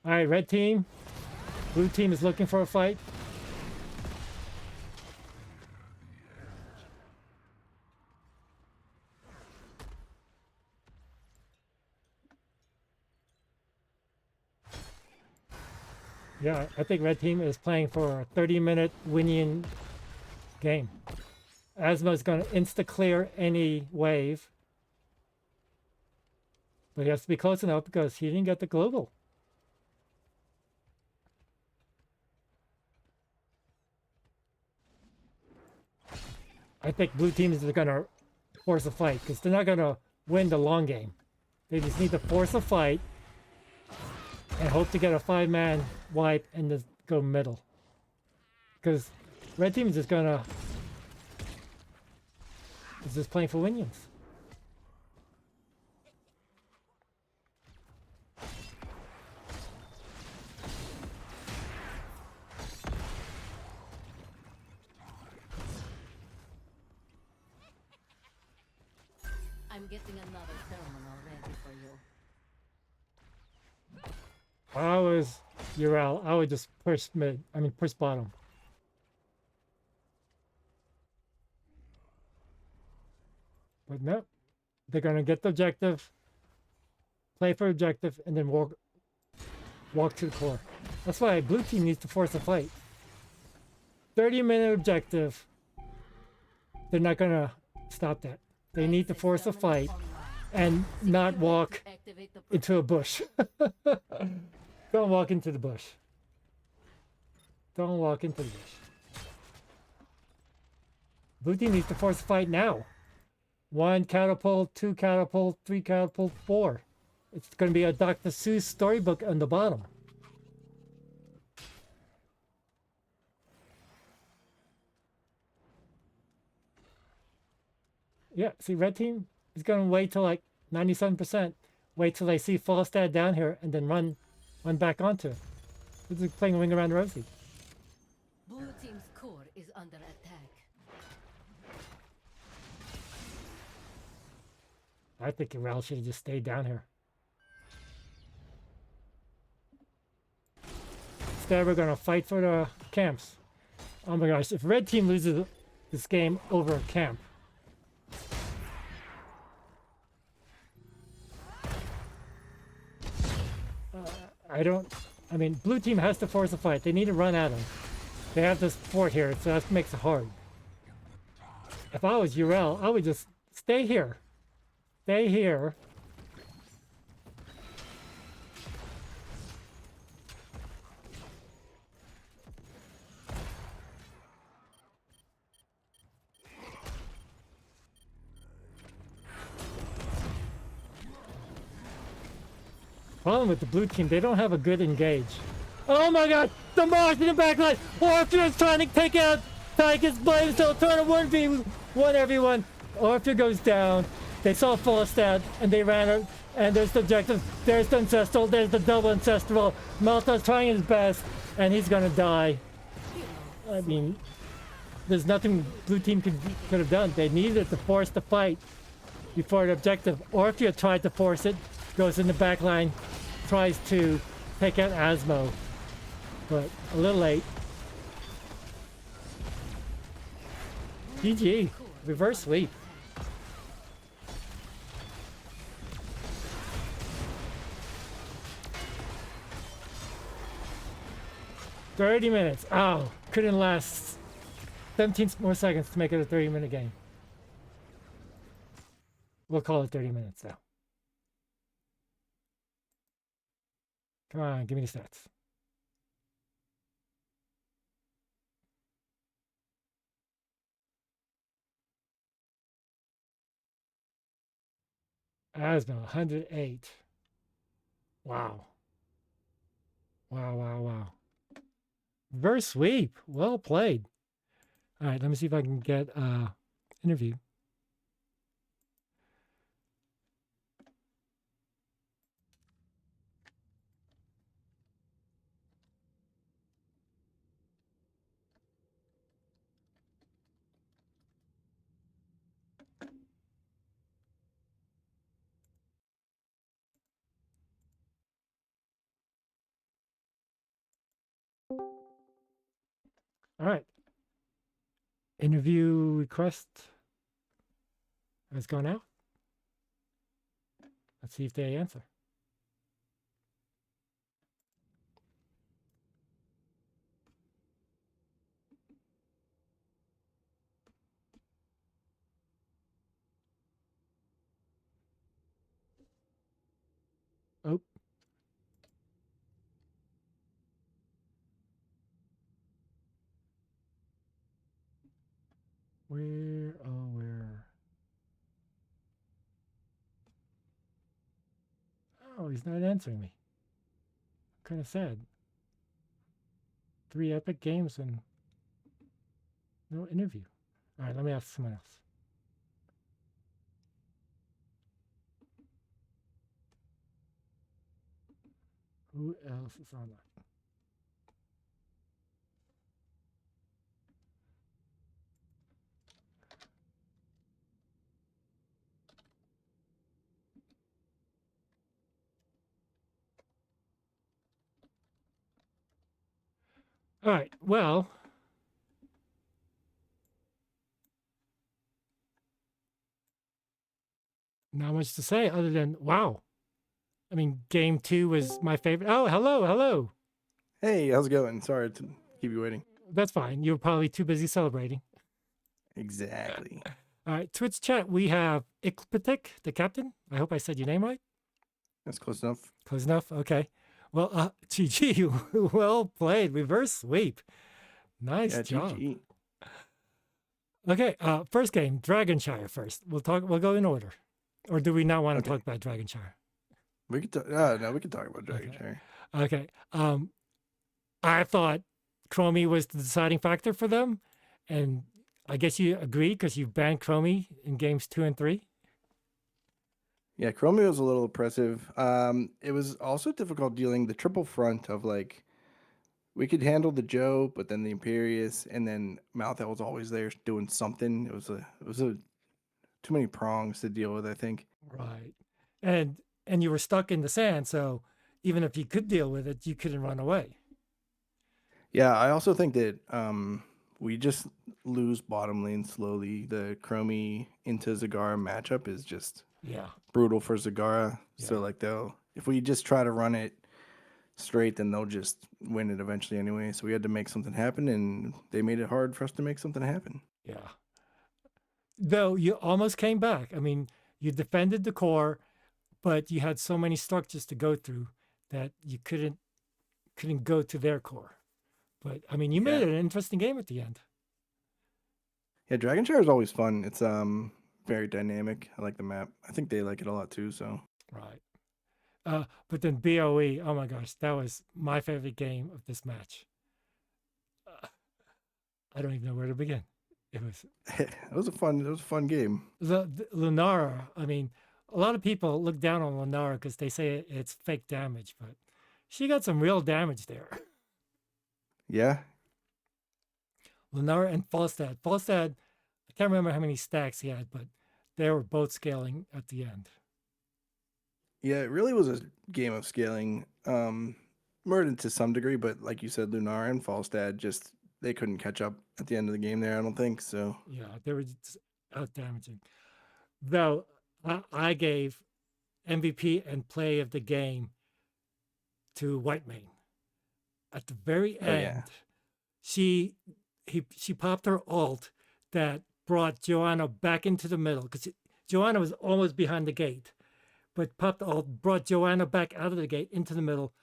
Alright, red team. Blue team is looking for a fight. Yeah, I think red team is playing for a 30-minute Winion game. Asmo is going to insta-clear any wave. But he has to be close enough because he didn't get the global. I think blue teams are going to force a fight because they're not going to win the long game. They just need to force a fight and hope to get a 5-man wipe and just go middle. Because red team is just gonna... is just playing for Winions. I I'm getting another terminal ready for you. If I was Urel, I would just push mid. I mean, push bottom. But no, they're gonna get the objective, play for objective, and then walk to the core. That's why blue team needs to force a fight. 30-minute objective. They're not gonna stop that. They need to force a fight and not walk into a bush. Don't walk into the bush. Don't walk into the bush. Blue team needs to force a fight now. 1 catapult, 2 catapult, 3 catapult, 4. It's going to be a Dr. Seuss storybook on the bottom. Yeah, see, red team is going to wait till like 97%. Wait till they see Falstad down here and then run back onto it. This is playing a ring around the rosy. Blue team's core is under attack. I think Ral should have just stayed down here. Instead, we're going to fight for the camps. Oh my gosh, if red team loses this game over a camp, I mean, blue team has to force a fight. They need to run at him. They have this fort here, so that makes it hard. If I was Urel, I would just stay here. Stay here. Problem with the blue team, they don't have a good engage. Oh my god! The Mars in the backline! Orpheus is trying to take out Tychus Blade, so trying to 1v1 everyone. Orpheus goes down. They saw Falstad and they ran her. And there's the objective. There's the Ancestral. There's the double Ancestral. Malta's trying his best and he's gonna die. I mean, there's nothing blue team could have done. They needed to force the fight before the objective. Orpheus tried to force it. Goes in the back line, tries to take out Asmo, but a little late. GG, reverse sweep. $30 minutes. Oh, couldn't last 17 more seconds to make it a 30-minute game. We'll call it 30 minutes though. Come on, give me the stats. Asmo, 108. Wow. Wow. Reverse sweep. Well played. All right, let me see if I can get interview. All right. Interview request has gone out. Let's see if they answer. Oh. Where? Oh, where? Oh, he's not answering me. Kind of sad. 3 epic games and no interview. All right, let me ask someone else. Who else is on that? All right. Well, not much to say other than wow. I mean, game 2 was my favorite. Oh, hello, hello. Hey, how's it going? Sorry to keep you waiting. That's fine. You were probably too busy celebrating. Exactly. All right, Twitch chat. We have Ikpatik, the captain. I hope I said your name right. That's close enough. Close enough. Okay. Well, GG. Well played. Reverse sweep. Nice job. GG. Okay. First game, Dragonshire. First, we'll talk. We'll go in order, or do we not want to talk about Dragonshire? We could talk. No, we could talk about Dragonshire. Okay. I thought Chromie was the deciding factor for them, and I guess you agree because you banned Chromie in games 2 and 3. Yeah, Chromie was a little oppressive. It was also difficult dealing the triple front of like we could handle the Joe, but then the Imperious, and then Malthus was always there doing something. It was a too many prongs to deal with, I think. Right, and you were stuck in the sand, so even if you could deal with it, you couldn't run away. Yeah, I also think that we just lose bottom lane slowly. The Chromie into Zagara matchup is just brutal for Zagara. Yeah. So like if we just try to run it straight, then they'll just win it eventually anyway. So we had to make something happen, and they made it hard for us to make something happen. Yeah. Though you almost came back. I mean, you defended the core, but you had so many structures to go through that you couldn't go to their core. But I mean, you made it an interesting game at the end. Yeah, Dragonshire is always fun. It's very dynamic. I like the map. I think they like it a lot too. So right. But then BOE. Oh my gosh, that was my favorite game of this match. I don't even know where to begin. It was a fun game. The Lunara. I mean, a lot of people look down on Lunara because they say it's fake damage, but she got some real damage there. Yeah. Lunara and Falstad. Falstad, I can't remember how many stacks he had, but they were both scaling at the end. Yeah, it really was a game of scaling. Murdered to some degree, but like you said, Lunara and Falstad they couldn't catch up at the end of the game there, I don't think so. Yeah, they were just out damaging. Though I gave MVP and play of the game to Whitemane. At the very end, she popped her ult that brought Joanna back into the middle because Joanna was almost behind the gate, but popped the ult, brought Joanna back out of the gate into the middle.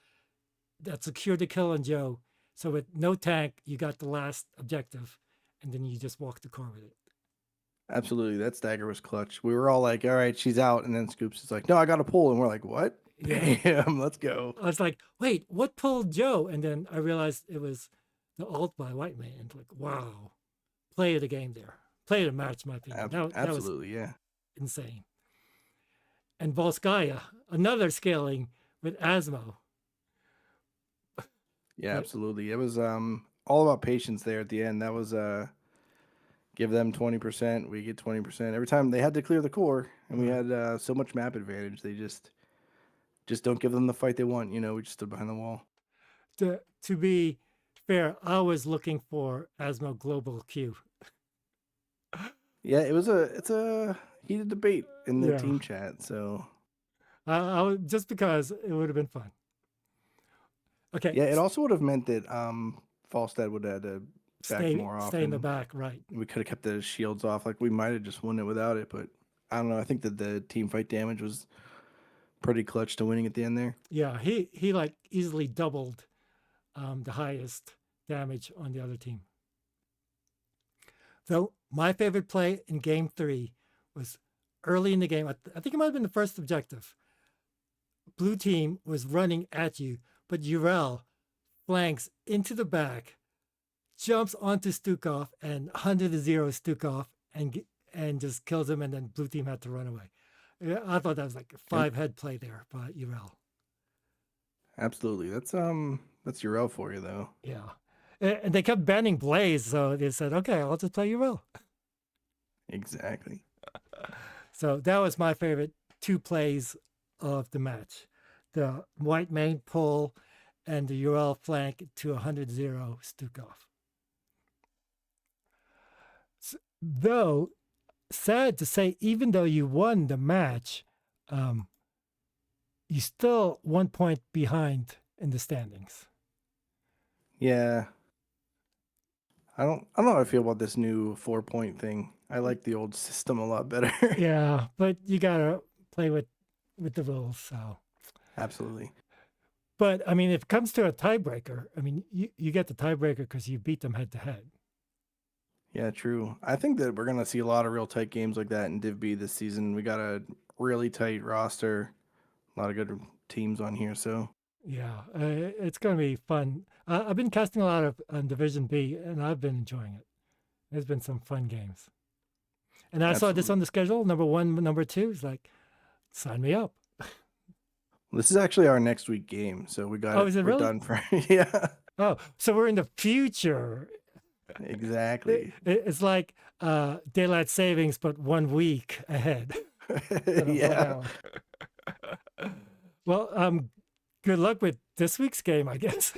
That secured the kill on Joe. So with no tank, you got the last objective, and then you just walked the core with it. Absolutely, that stagger was clutch. We were all like, "All right, she's out," and then Scoops is like, "No, I got to pull," and we're like, "What? Damn, let's go." I was like, "Wait, what pulled Joe?" And then I realized it was the ult by Whitemane. And like, wow, play of the game there, play of the match, in my opinion. Absolutely, that was insane. And Volskaya, another scaling with Asmo. Yeah, absolutely. It was all about patience there at the end. That was give them 20%, we get 20%. Every time they had to clear the core, and we had so much map advantage. They just don't give them the fight they want. You know, we just stood behind the wall. To be fair, I was looking for Asmo Global Q. Yeah, it's a heated debate in the team chat. So I just because it would have been fun. Okay. Yeah, it also would have meant that Falstad would have had to back more often. Stay in the back, right. We could have kept the shields off. Like, we might have just won it without it, but I don't know. I think that the team fight damage was pretty clutch to winning at the end there. Yeah, he like easily doubled the highest damage on the other team. So my favorite play in game 3 was early in the game. I think it might have been the first objective. Blue team was running at you, but Urel flanks into the back, jumps onto Stukov and 100-0 Stukov and just kills him, and then blue team had to run away. I thought that was like a 5-head play there by Urel. Absolutely. That's Urel for you, though. Yeah. And they kept banning Blaze, so they said, okay, I'll just play Urel. Exactly. So that was my favorite 2 plays of the match. The Whitemane pull and the Ural flank to 100-0 Stukov. Though, sad to say, even though you won the match, you still 1 point behind in the standings. Yeah. I don't know how I feel about this new 4-point thing. I like the old system a lot better. Yeah, but you gotta play with the rules, so. Absolutely. But I mean, if it comes to a tiebreaker, I mean, you get the tiebreaker because you beat them head to head. Yeah, true. I think that we're gonna see a lot of real tight games like that in Div B this season. We got a really tight roster, a lot of good teams on here. So yeah, it's gonna be fun. I've been casting a lot of Division B, and I've been enjoying it. There's been some fun games. And I saw this on the schedule, number 1, number 2. It's like, sign me up. This is actually our next week game, so we got is it we're really? done for yeah. Oh, so we're in the future. Exactly. It's like daylight savings, but 1 week ahead. Yeah. Well, good luck with this week's game, I guess.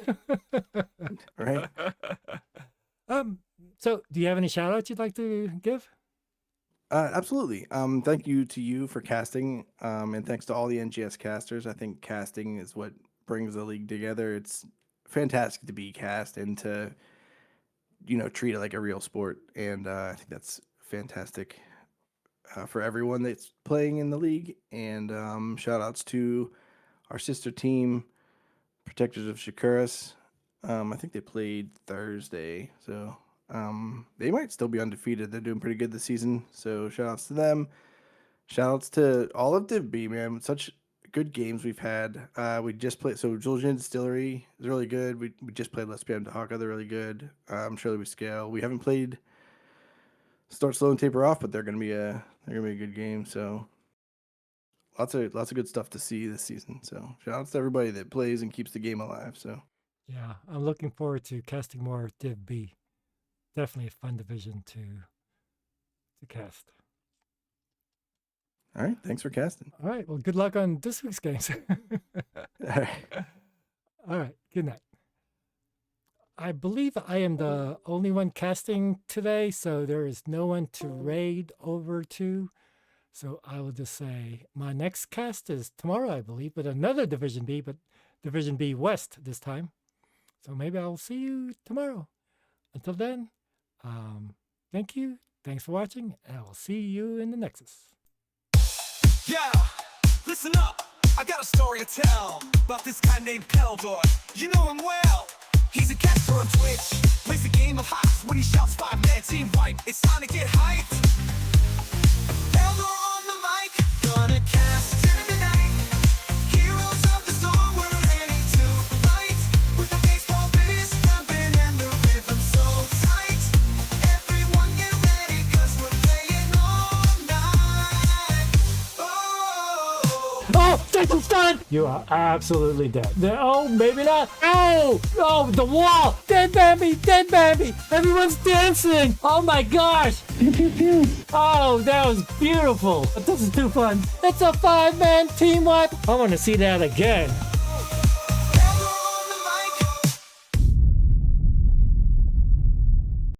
Right. So do you have any shout outs you'd like to give? Absolutely. Thank you to you for casting, and thanks to all the NGS casters. I think casting is what brings the league together. It's fantastic to be cast and to, treat it like a real sport. And I think that's fantastic for everyone that's playing in the league. And shout outs to our sister team, Protectors of Shakuras. I think they played Thursday, so they might still be undefeated. They're doing pretty good this season, so shout outs to them. Shout outs to all of Div B, man. Such good games we've had. We just played, so Julian Distillery is really good. We just played Let's PM to Haka. They're really good. Surely we scale. We haven't played Start Slow and Taper Off, but they're gonna be a good game. So lots of good stuff to see this season. So shout outs to everybody that plays and keeps the game alive. So yeah, I'm looking forward to casting more Div B. Definitely a fun division to cast. All right, thanks for casting. All right, well, good luck on this week's games. All right, good night. I believe I am the only one casting today, so there is no one to raid over to. So I will just say my next cast is tomorrow, I believe, but another Division B, but Division B West this time. So maybe I'll see you tomorrow. Until then, thank you. Thanks for watching, and I will see you in the Nexus. Yeah, listen up. I got a story to tell about this guy named Keldor. You know him well. He's a caster on Twitch. Plays a game of hops when he shouts 5-man team wipe. It's time to get hyped. Keldor on the mic, gonna cast tonight. Heroes of the storm, we're ready to fight. With the baseball bass jumping and the rhythm so tight. Everyone get ready, cause we're playing all night. Oh, Jason Stun! You are absolutely dead. Oh, maybe not. Oh, the wall! Dead Bambi! Dead Bambi! Everyone's dancing! Oh my gosh! Pew, pew, pew. Oh, that was beautiful. But this is too fun. It's a 5-man team wipe. I want to see that again.